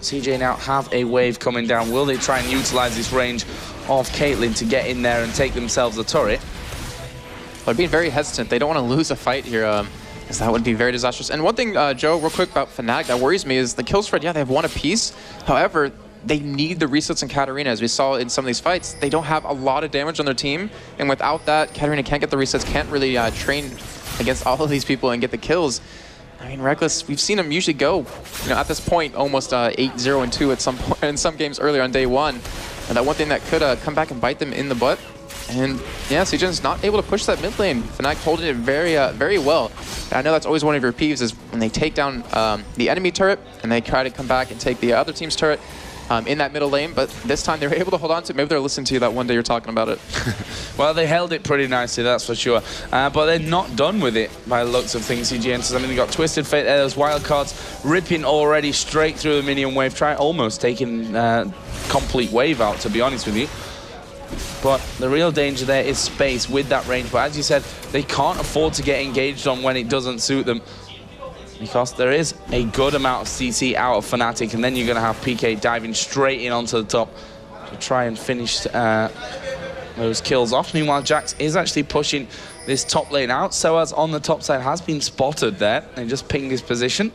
CJ now have a wave coming down. Will they try and utilize this range of Caitlyn to get in there and take themselves a turret? They're being very hesitant. They don't want to lose a fight here, because that would be very disastrous. And one thing, Joe, real quick about Fnatic that worries me is the kill spread. Yeah, they have 1 apiece. However, they need the resets in Katarina. As we saw in some of these fights, they don't have a lot of damage on their team. And without that, Katarina can't get the resets, can't really train against all of these people and get the kills. I mean, Reckless, we've seen him usually go, at this point, almost 8-0-2 at some point in some games earlier on day one. And that one thing that could come back and bite them in the butt. And yeah, CJ's not able to push that mid lane. Fnatic holding it very well. And I know that's always one of your peeves is when they take down the enemy turret and they try to come back and take the other team's turret in that middle lane. But this time they were able to hold on to it. Maybe they're listening to you that one day you're talking about it. Well, they held it pretty nicely, that's for sure. But they're not done with it by the looks of things, CJ Enters. I mean, they got Twisted Fate there, those wild cards ripping already straight through the minion wave, almost taking complete wave out, to be honest with you. But the real danger there is space with that range. But as you said, they can't afford to get engaged on when it doesn't suit them, because there is a good amount of CC out of Fnatic, and then you're going to have PK diving straight in onto the top to try and finish those kills off. Meanwhile, Jax is actually pushing this top lane out. Soaz on the top side has been spotted there. They just pinged his position.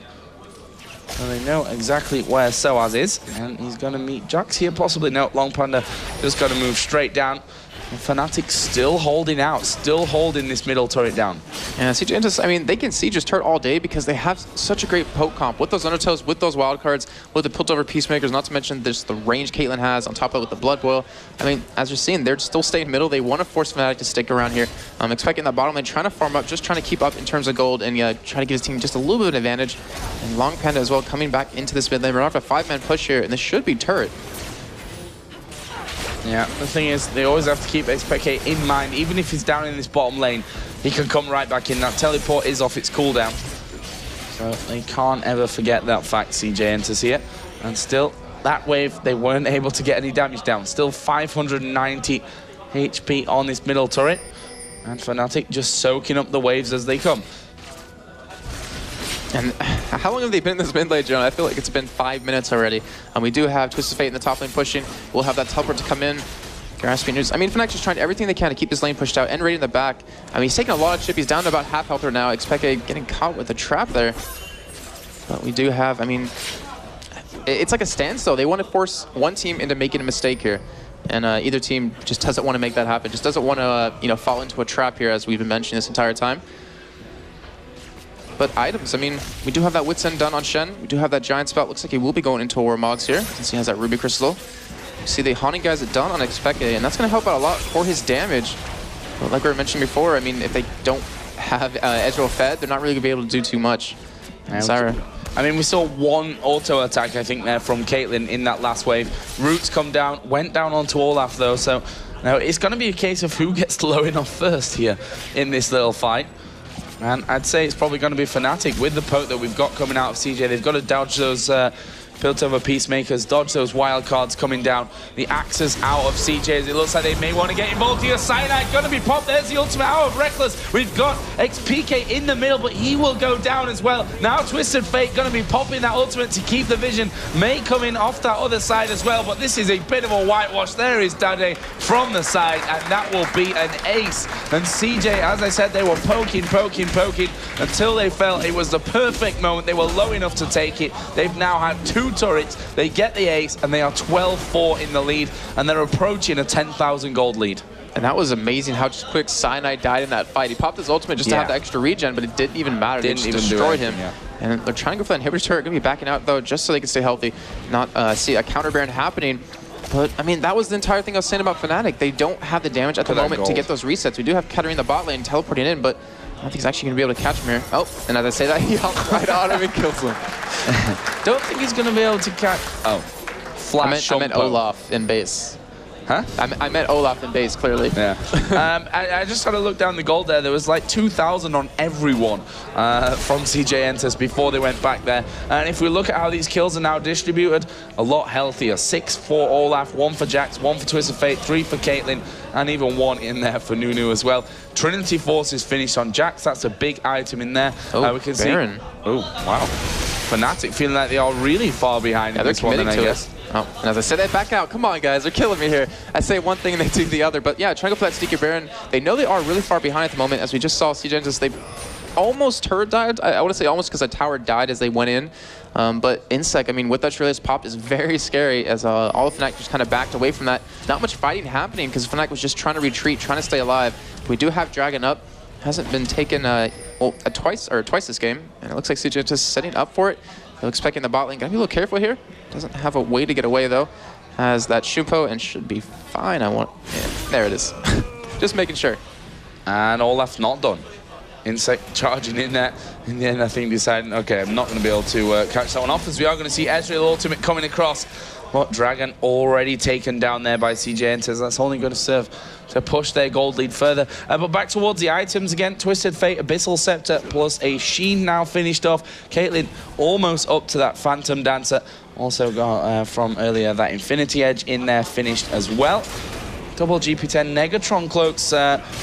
So they know exactly where Soaz is, and he's going to meet Jax here, possibly. No, Long Panda just got to move straight down. And Fnatic still holding out, still holding this middle turret down. Yeah, CJ Entus, I mean, they can siege this turret all day because they have such a great poke comp with those undertows, with those wild cards, with the Piltover Peacemakers, not to mention there's the range Caitlyn has on top of it with the Blood Boil. I mean, as you're seeing, they're still staying middle. They want to force Fnatic to stick around here. I'm expecting that bottom lane, trying to farm up, just trying to keep up in terms of gold and trying to give his team just a little bit of an advantage. And Long Panda as well coming back into this mid lane. We're off a 5-man push here, and this should be turret. Yeah, the thing is, they always have to keep XPK in mind. Even if he's down in this bottom lane, he can come right back in. That teleport is off its cooldown. So they can't ever forget that fact, CJ Enters here. And still, that wave, they weren't able to get any damage down. Still 590 HP on this middle turret. And Fnatic just soaking up the waves as they come. And how long have they been in this mid lane, John? I feel like it's been 5 minutes already. And we do have Twisted Fate in the top lane pushing. We'll have that teleport to come in. I mean, Fnatic's just trying everything they can to keep this lane pushed out. And right in the back. I mean, he's taking a lot of chip. He's down to about half health right now. Expeke getting caught with a trap there. But we do have, I mean, it's like a standstill. They want to force one team into making a mistake here. And either team just doesn't want to make that happen. Just doesn't want to, fall into a trap here, as we've been mentioning this entire time. But items, I mean, we do have that Wits End done on Shen. We do have that Giant Spout. Looks like he will be going into Warmogs here, since he has that Ruby Crystal. You see the Haunting Guys are done on Expeke, and that's going to help out a lot for his damage. But like we were mentioning before, I mean, if they don't have Ezreal fed, they're not really going to be able to do too much. Zyra. I mean, we saw one auto attack, I think, there from Caitlyn in that last wave. Roots come down, went down onto Olaf, though, so now it's going to be a case of who gets low enough first here in this little fight. And I'd say it's probably going to be Fnatic with the poke that we've got coming out of CJ. They've got to dodge those Piltover Peacemakers, dodge those wild cards coming down. The axes out of CJ's. It looks like they may want to get involved here. Cyanide going to be popped. There's the ultimate out of Reckless. We've got XPK in the middle, but he will go down as well. Now Twisted Fate going to be popping that ultimate to keep the vision. May come in off that other side as well, but this is a bit of a whitewash. There is Dade from the side, and that will be an ace. And CJ, as I said, they were poking until they felt it was the perfect moment. They were low enough to take it. They've now had 2 turrets, they get the ace, and they are 12-4 in the lead, and they're approaching a 10,000 gold lead. And that was amazing how just quick Cyanide died in that fight. He popped his ultimate just to have the extra regen, but it didn't even matter. They just destroyed him. And they're trying to go for that inhibitor turret, going to be backing out, though, just so they can stay healthy, not see a counter baron happening. But, I mean, that was the entire thing I was saying about Fnatic. They don't have the damage at the moment to get those resets. We do have Katarina in the bot lane teleporting in, but I don't think he's actually going to be able to catch him here. Oh, and as I say that, he hops right on him and kills him. Don't think he's going to be able to catch... Oh. Flash I meant Olaf in base. Huh? I meant Olaf in base, clearly. Yeah. I just had to look down the gold there. There was like 2,000 on everyone from CJ Enters before they went back there. And if we look at how these kills are now distributed, a lot healthier. 6 for Olaf, 1 for Jax, 1 for Twisted Fate, 3 for Caitlyn, and even 1 in there for Nunu as well. Trinity Force is finished on Jax. That's a big item in there. Oh, we can Baron. see. Oh, wow. Fnatic feeling like they are really far behind in this one, I guess. Oh, and as I said, they back out. Come on, guys. They're killing me here. I say one thing and they do the other. But yeah, trying to go for that sneaky Baron. They know they are really far behind at the moment. As we just saw, CJ Entus, they almost turret died. I want to say almost because a tower died as they went in. But Insec, I mean, with that Shrillius popped is very scary as all of Fnatic just kind of backed away from that. Not much fighting happening because Fnatic was just trying to retreat, trying to stay alive. We do have Dragon up. hasn't been taken twice this game, and it looks like CJ just setting up for it. They're expecting the bot lane. Gotta be a little careful here. Doesn't have a way to get away though. Has that Shupo and should be fine. Yeah, there it is. Just making sure. And Olaf not done. Insect charging in there. In the end, I think deciding, okay, I'm not going to be able to catch that one off, as we are going to see Ezreal ultimate coming across. But Dragon already taken down there by CJ Enters. That's only going to serve to push their gold lead further. But back towards the items again. Twisted Fate, Abyssal Scepter, plus a Sheen now finished off. Caitlyn almost up to that Phantom Dancer. Also got from earlier that Infinity Edge in there, finished as well. Double GP10 Negatron cloaks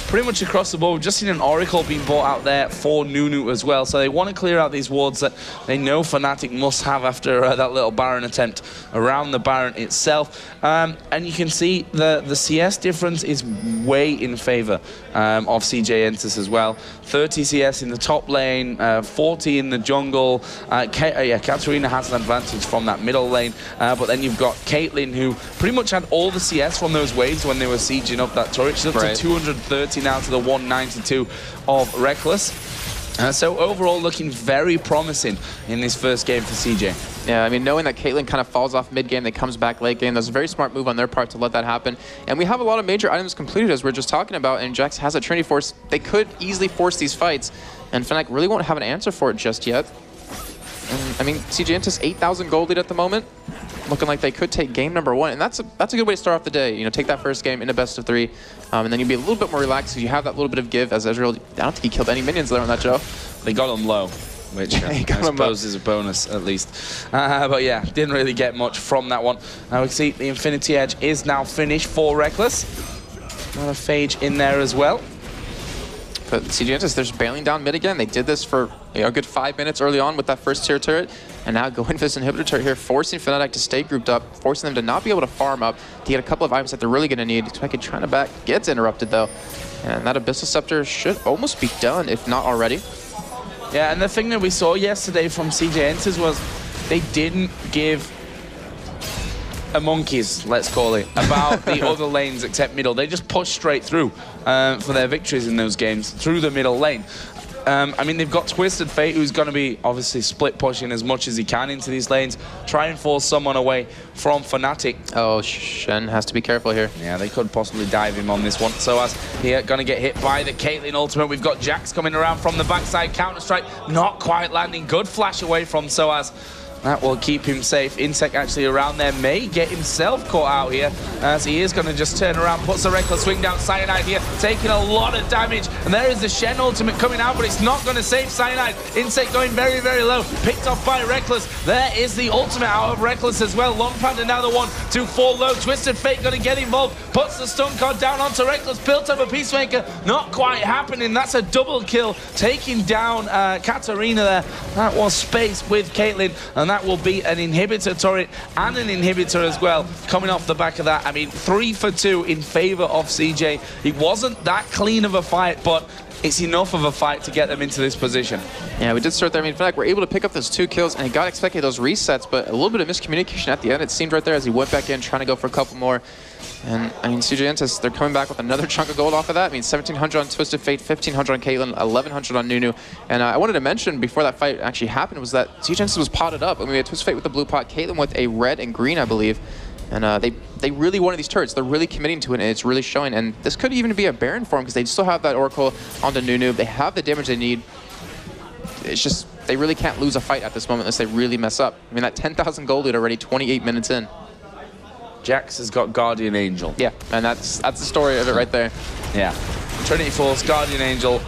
pretty much across the board. We've just seen an Oracle being bought out there for Nunu as well. So they want to clear out these wards that they know Fnatic must have after that little Baron attempt around the Baron itself. And you can see the CS difference is way in favor of CJ Entus as well. 30 CS in the top lane, 40 in the jungle. Katarina has an advantage from that middle lane. But then you've got Caitlyn, who pretty much had all the CS from those waves when they were sieging up that turret. She's up to 230 now to the 192 of Reckless. So overall looking very promising in this first game for CJ. Yeah, I mean, knowing that Caitlyn kind of falls off mid-game, they comes back late-game, that's a very smart move on their part to let that happen. And we have a lot of major items completed, as we are just talking about, and Jax has a Trinity Force. They could easily force these fights, and Fnatic really won't have an answer for it just yet. And, I mean, CJ Entus 8,000 gold lead at the moment, looking like they could take game number 1, and that's a good way to start off the day. You know, take that first game in a best of 3, and then you'll be a little bit more relaxed because you have that little bit of give. As Ezreal, I don't think he killed any minions there on that, Joe. They got him low, which I suppose is a bonus at least. But yeah, didn't really get much from that one. We can see the Infinity Edge is now finished for Reckless. Got a Phage in there as well. But CJ Entus, they're just bailing down mid again. They did this for a good 5 minutes early on with that first tier turret. And now going for this inhibitor turret here, forcing Fnatic to stay grouped up, forcing them to not be able to farm up to get a couple of items that they're really going to need. Expected trying to back, gets interrupted though. And that Abyssal Scepter should almost be done, if not already. Yeah, and the thing that we saw yesterday from CJ Entus was they didn't give a monkeys, let's call it, about the other lanes except middle. They just pushed straight through for their victories in those games through the middle lane. I mean, they've got Twisted Fate, who's going to be obviously split pushing as much as he can into these lanes, try and force someone away from Fnatic. Oh, Shen has to be careful here. Yeah, they could possibly dive him on this one. So as here, going to get hit by the Caitlyn ultimate. We've got Jax coming around from the backside, Counter-Strike, not quite landing. Good flash away from Soaz. That will keep him safe. Insect actually around there may get himself caught out here, as he is going to just turn around, puts a Reckless swing down. Cyanide here, taking a lot of damage. And there is the Shen ultimate coming out, but it's not going to save Cyanide. Insect going very, very low, picked off by Reckless. There is the ultimate out of Reckless as well. Long Panda now the one to fall low. Twisted Fate going to get involved, puts the stun card down onto Reckless, built up a Peacemaker. Not quite happening. That's a double kill, taking down Katarina there. That was space with Caitlyn, and that will be an inhibitor turret and an inhibitor as well coming off the back of that. I mean, 3 for 2 in favor of CJ. It wasn't that clean of a fight, but it's enough of a fight to get them into this position. Yeah, we did start there. I mean, in fact, we're able to pick up those 2 kills, and he got expected those resets, but a little bit of miscommunication at the end. It seemed right there as he went back in, trying to go for a couple more. And, I mean, CJ Entus, they're coming back with another chunk of gold off of that. I mean, 1,700 on Twisted Fate, 1,500 on Caitlyn, 1,100 on Nunu. And I wanted to mention, before that fight actually happened, was that CJ Entus was potted up. I mean, we had Twisted Fate with the blue pot, Caitlyn with a red and green, I believe. And they really wanted these turrets. They're really committing to it, and it's really showing. And this could even be a Baron for them, because they still have that Oracle onto Nunu. They have the damage they need. It's just, they really can't lose a fight at this moment unless they really mess up. I mean, that 10,000 gold lead already 28 minutes in. Jax has got Guardian Angel. Yeah, and that's the story of it right there. Yeah. Trinity Force, Guardian Angel,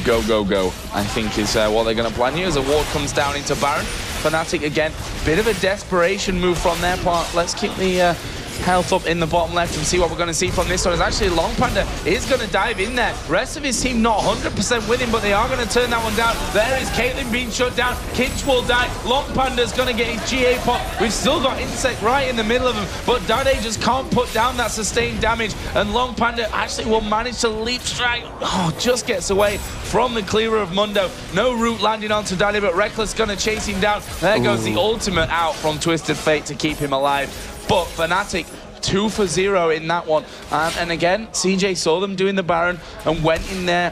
go, go, go, I think is what they're going to plan here as a ward comes down into Baron. Fnatic again, bit of a desperation move from their part. Let's keep the health up in the bottom left and see what we're going to see from this one. Is actually Long Panda is going to dive in there. Rest of his team not 100% with him, but they are going to turn that one down. There is Caitlyn being shut down. Kinch will die. Long Panda's going to get his GA pop. We've still got Insect right in the middle of him, but Dade just can't put down that sustained damage, and Long Panda actually will manage to leap strike. Oh, just gets away from the clearer of Mundo. No root landing onto Dade, but Reckless going to chase him down. There goes the ultimate out from Twisted Fate to keep him alive. But Fnatic 2 for 0 in that one. And again, CJ saw them doing the Baron and went in there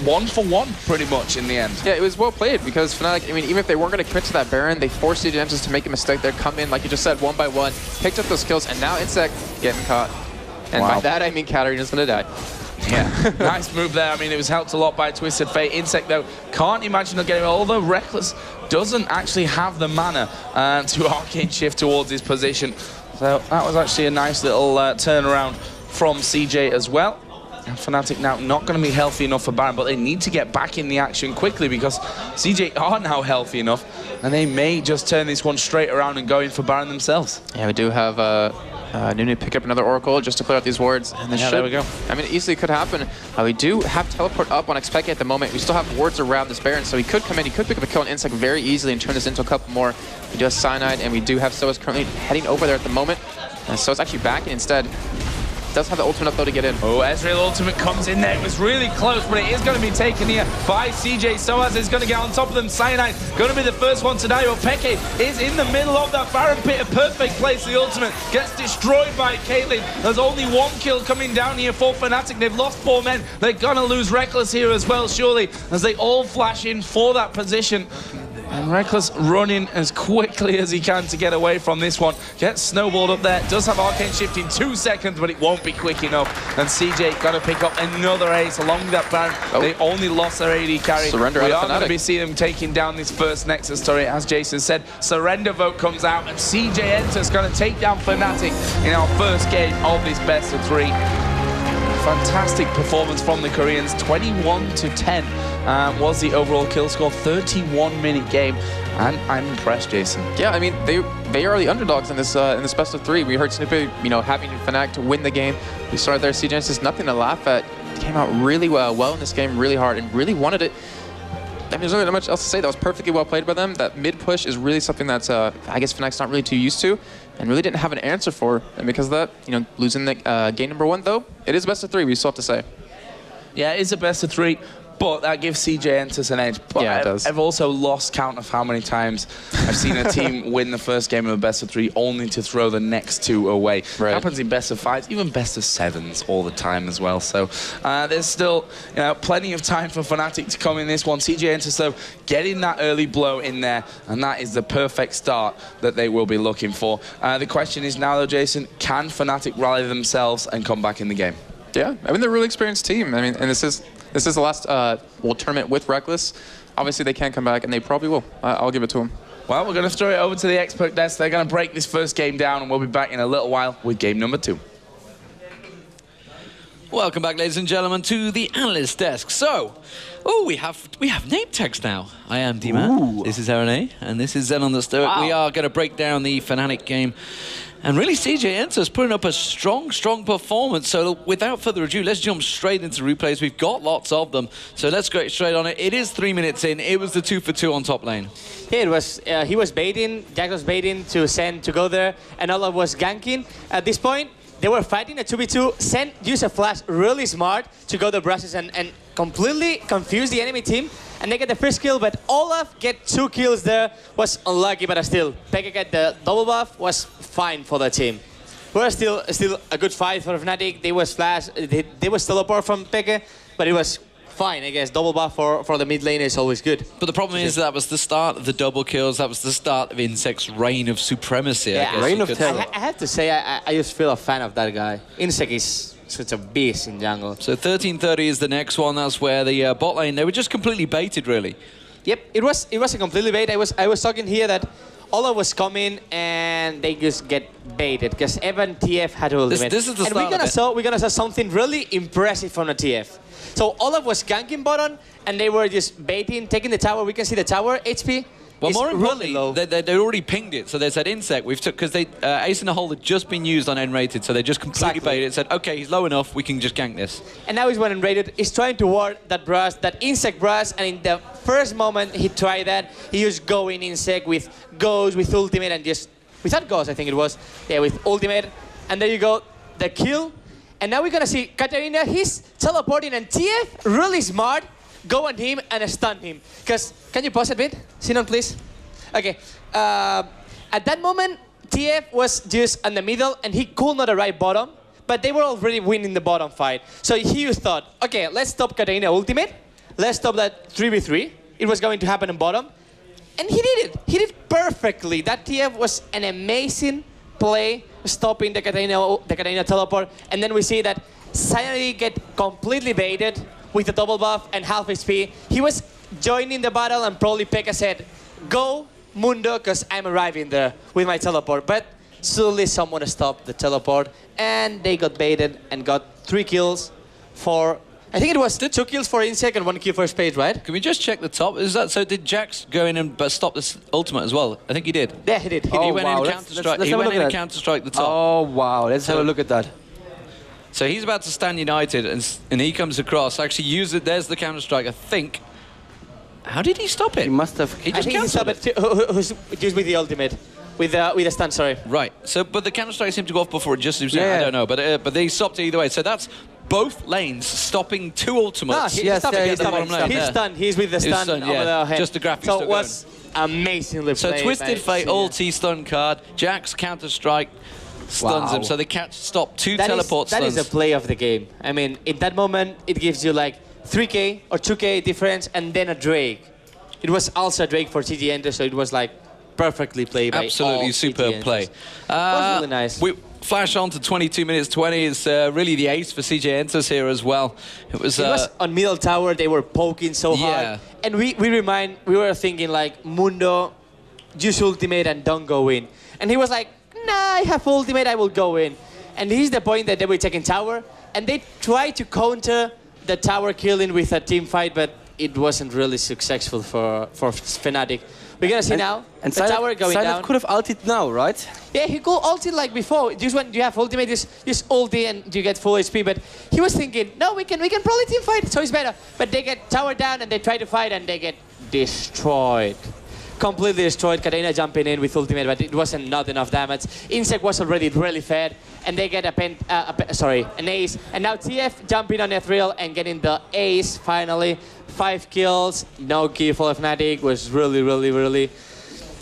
1-for-1 pretty much in the end. Yeah, it was well played because Fnatic, I mean, even if they weren't going to commit to that Baron, they forced CJ Entus to make a mistake there, come in, like you just said, 1 by 1, picked up those kills, and now Insect getting caught. And by that, I mean Katarina's going to die. Yeah, nice move there. I mean, it was helped a lot by Twisted Fate. Insect, though, can't imagine not getting it, although Reckless doesn't actually have the mana to arcane shift towards his position. So that was actually a nice little turnaround from CJ as well. And Fnatic now not going to be healthy enough for Baron, but they need to get back in the action quickly because CJ are now healthy enough, and they may just turn this one straight around and go in for Baron themselves. Yeah, we do have Nunu pick up another Oracle just to clear out these wards. And this there we go. I mean, it easily could happen. We do have Teleport up on Xpeke at the moment. We still have wards around this Baron, so he could come in, he could pick up a kill on Insect very easily and turn this into a couple more. We do have Cyanide, and we do have Soa's currently heading over there at the moment. And Soa's actually backing instead. Does have the ultimate up though to get in. Oh, Ezreal ultimate comes in there. It was really close, but it is going to be taken here by CJ. Soaz is going to get on top of them. Cyanide going to be the first one to die. But Peke is in the middle of that Baron pit. A perfect place. The ultimate gets destroyed by Caitlyn. There's only 1 kill coming down here for Fnatic. They've lost 4 men. They're going to lose Reckless here as well, surely, as they all flash in for that position. And Reckless running as quickly as he can to get away from this one. Gets snowballed up there. Does have Arcane Shift in 2 seconds, but it won't be quick enough. And CJ got to pick up another ace along with that Baron. They only lost their AD carry. Surrender we out of are going to Fnatic. be seeing them taking down this first Nexus turret. As Jason said, Surrender Vote comes out, and CJ enters, going to take down Fnatic in our first game of this best of 3. Fantastic performance from the Koreans. 21-10 was the overall kill score. 31-minute game, and I'm impressed, Jason. Yeah, I mean, they are the underdogs in this best of 3. We heard Snoopy, you know, having Fnatic to win the game. We started there. CJ Entus, nothing to laugh at. Came out really well in this game, really hard, and really wanted it. I mean, there's really not much else to say. That was perfectly well played by them. That mid push is really something that's, I guess Fnatic's not really too used to, and really didn't have an answer for. And because of that, you know, losing the game number 1, though, it is best of 3, we still have to say. Yeah, it is a best of 3. But that gives CJ Entus an edge. But yeah, it does. I've also lost count of how many times I've seen a team win the first game of a best of 3 only to throw the next 2 away. Right. It happens in best of 5s, even best of 7s all the time as well. So there's still plenty of time for Fnatic to come in this one. CJ Entus, though, getting that early blow in there, and that is the perfect start that they will be looking for. The question is now, though, Jason, can Fnatic rally themselves and come back in the game? Yeah, I mean, they're a really experienced team. I mean, and this is the last tournament with Reckless. Obviously, they can come back, and they probably will. I'll give it to them. Well, we're going to throw it over to the expert desk. They're going to break this first game down, and we'll be back in a little while with game number 2. Welcome back, ladies and gentlemen, to the analyst desk. So, we have name tags now. I am D-Man. This is Aaron, and this is Zen on the Stoic. Wow. We are going to break down the Fnatic game. And really, CJ Entus putting up a strong performance. So without further ado, let's jump straight into replays. We've got lots of them. So let's go straight on it. It is 3 minutes in. It was the 2-for-2 on top lane. Yeah, it was. He was baiting, Jack was baiting to Sen to go there, and Olaf was ganking. At this point, they were fighting a 2v2. Sen used a flash really smart to go the brushes and completely confuse the enemy team. And they get the first kill, but Olaf get 2 kills there. Was unlucky, but still. Peke get the double buff, was fine for the team. We're still a good fight for Fnatic. They was flash, they was teleport from Peke, but it was fine, I guess. Double buff for the mid lane is always good. But the problem is that was the start of the double kills. That was the start of Insect's reign of supremacy. Yeah, I guess reign of terror. I have to say, I just feel a fan of that guy. Insect is such a beast in jungle. So 13:30 is the next one. That's where the bot lane, they were just completely baited, really. Yep, it was a completely bait. I was talking here that Ola was coming and they just get baited because Evan TF had to ultimate. This is the and start we're gonna saw something really impressive from the TF. So Olaf was ganking bottom and they were just baiting, taking the tower. We can see the tower HP. Well, more really importantly, low. they already pinged it. So they said Insect. We've took because they Ace in the Hole had just been used on N-rated, so they just completely baited it. Said, okay, he's low enough. We can just gank this. And now he's when N-rated. He's trying to ward that brush, that Insect brush, and in the first moment he tried that, he used going Insect with Ghost, with ultimate, and just without Ghost, I think it was. Yeah, with ultimate. And there you go, the kill. And now we're gonna see Katarina. He's teleporting, and TF really smart. Go on him and stun him. Because, can you pause a bit? Sinon, please. Okay. At that moment, TF was just in the middle and he could not arrive bottom, but they were already winning the bottom fight. So he thought, okay, let's stop Katarina ultimate, let's stop that 3v3. It was going to happen in bottom. And he did it. He did perfectly. That TF was an amazing play, stopping the Katarina teleport. And then we see that Sanity get completely baited with the double buff and half HP. He was joining the battle and probably Pekka said, go Mundo, because I'm arriving there with my teleport. But suddenly someone stopped the teleport and they got baited and got 3 kills for, I think it was 2 kills for Insec and 1 kill for Spade, right? Can we just check the top? Is that so? Did Jax go in and stop this ultimate as well? I think he did. Yeah, he did. He went in Counter-Strike. He went in and Counter-Strike the top. Oh, wow. Let's have a look at that. So he's about to stand United, and he comes across. Actually, use it. There's the Counter-Strike, I think. How did he stop it? He must have. He just I think he stopped it. Who's used with the ultimate. With a stun, sorry. Right. So, but the Counter-Strike seemed to go off before it just. Yeah. I don't know, but they stopped it either way. So that's both lanes stopping 2 ultimates. No, Yes, he's stunned. He's with the stun over the head. Just the graphics. So it was amazingly So played. Twisted Fate, ulti stun card, Jax Counter-Strike stuns him. So they stop 2 teleport stuns. That is a play of the game. I mean, in that moment, it gives you like 3k or 2k difference and then a Drake. It was also a Drake for CJ Enter, so it was like perfectly played by Absolutely all superb CJ play. It was really nice. We flash on to 22 minutes 20. It's really the ace for CJ Enters here as well. It was on middle tower. They were poking so hard, and we were thinking like Mundo, use ultimate and don't go in. And he was like, nah, I have ultimate, I will go in. And this is the point that they were taking tower, and they tried to counter the tower killing with a team fight, but it wasn't really successful for Fnatic. We're gonna see now and the tower going down. could have ulted now, right? Yeah, he could ulti like before. Just when you have ultimate, just ulti and you get full HP. But he was thinking, no, we can probably team fight, so it's better. But they get tower down and they try to fight and they get destroyed. Completely destroyed. Katarina jumping in with ultimate, but it wasn't not enough damage. Insect was already really fed, and they get an ace. And now TF jumping on Ethereal and getting the ace finally. 5 kills, no kill for Fnatic. Was really.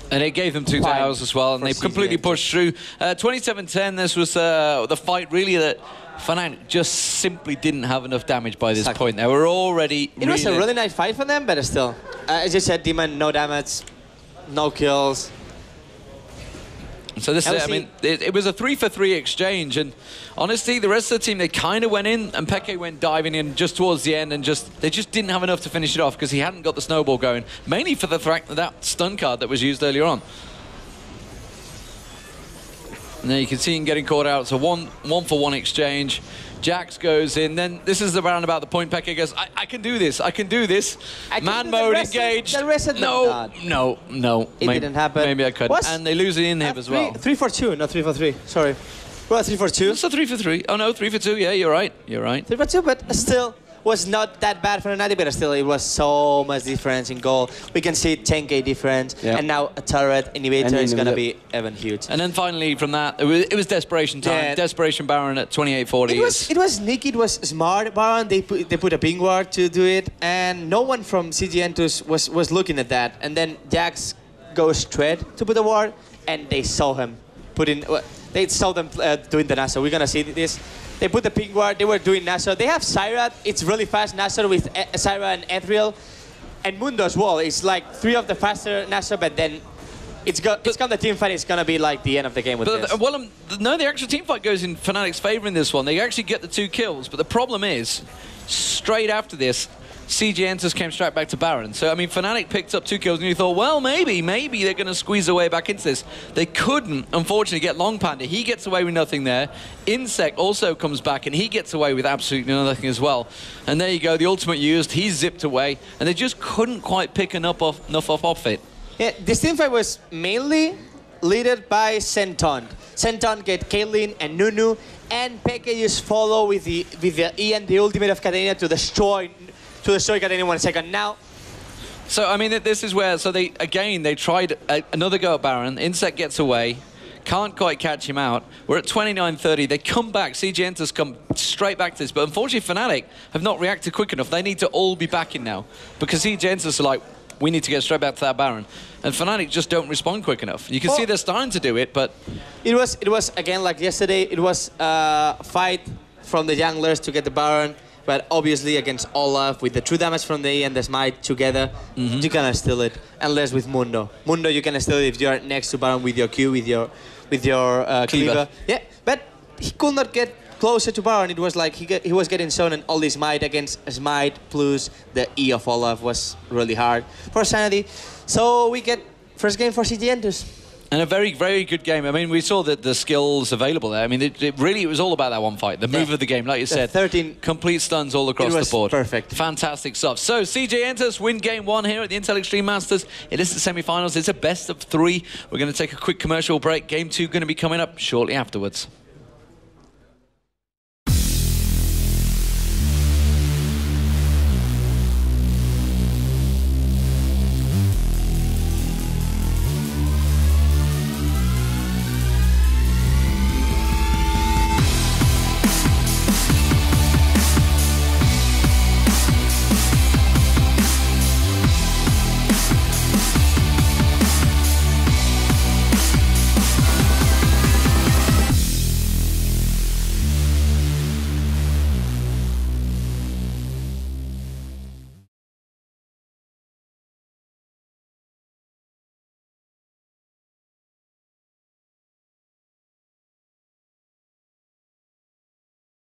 And it gave them 2 towers as well, and they completely pushed through. 27-10, this was the fight really that Fnatic just simply didn't have enough damage by this point. They were already It was a really nice fight for them, but still. As you said, Demon, no damage, no kills. So this, I mean, it was a 3-for-3 exchange, and honestly, the rest of the team, they kind of went in, and Peke went diving in just towards the end, and they just didn't have enough to finish it off because he hadn't got the snowball going, mainly for the fact that stun card that was used earlier on. And there you can see him getting caught out. So one for one exchange. Jax goes in. Then this is around about the point Peke goes, I can do this. I can do this. Man mode engaged. No. It didn't happen. Maybe I could. And they lose the inhib as well. 3-for-2, not 3-for-3. Sorry. Well, 3-for-2. It's a 3-for-3. Oh no, 3-for-2. Yeah, you're right. You're right. 3-for-2, but still was not that bad for Fnatic, but still it was so much difference in goal. We can see 10k difference, and now a turret inhibitor is going to be even huge. And then finally from that, it was desperation time. Yeah. Desperation Baron at 2840. It was sneaky, it was smart Baron. They put a ping ward to do it, and no one from CJ Entus was looking at that. And then Jax goes straight to put a ward, and they saw him they saw them doing the Nasa. We're going to see this. They put the ping ward, they were doing Nasa. They have Syrat, it's really fast Nasa with Syra and Ethereal. And Mundo as well, it's like 3 of the faster Nasa, but then it's got the team fight, it's going to be like the end of the game with this. Well, no, the actual team fight goes in Fnatic's favor in this one. They actually get the 2 kills, but the problem is, straight after this, CJ Enters came straight back to Baron. So, I mean, Fnatic picked up 2 kills, and you thought, well, maybe they're going to squeeze their way back into this. They couldn't, unfortunately, get Long Panda. He gets away with nothing there. Insect also comes back, and he gets away with absolutely nothing as well. And there you go, the ultimate used, he's zipped away, and they just couldn't quite pick enough off it. Yeah, this team fight was mainly led by Senton. Senton get Caitlyn and Nunu, and Peke just follow with the E and the ultimate of Katarina to destroy Katarina in 1 second. Now, so I mean, this is where they tried another go at Baron. Insect gets away, can't quite catch him out. We're at 29:30. They come back. CJ Enters come straight back to this, but unfortunately, Fnatic have not reacted quick enough. They need to all be back in now because CJ Enters are like, we need to get straight back to that Baron, and Fnatic just don't respond quick enough. You can see they're starting to do it, but it was again like yesterday. It was a fight from the junglers to get the Baron. But obviously against Olaf, with the true damage from the E and the smite together, you cannot steal it. Unless with Mundo. Mundo you can steal it if you're next to Baron with your Q, with your cleaver. Yeah, but he could not get closer to Baron. It was like he was getting shown, and all this smite against smite plus the E of Olaf was really hard for Sanity. So we get first game for CJ Entus. And a very, very good game. I mean, we saw that the skills available there. I mean, it really was all about that one fight. The move of the game, like you said. 13 complete stuns all across the board. Perfect. Fantastic stuff. So, CJ Entus win game 1 here at the Intel Extreme Masters. It is the semi-finals. It's a best of 3. We're going to take a quick commercial break. Game 2 going to be coming up shortly afterwards.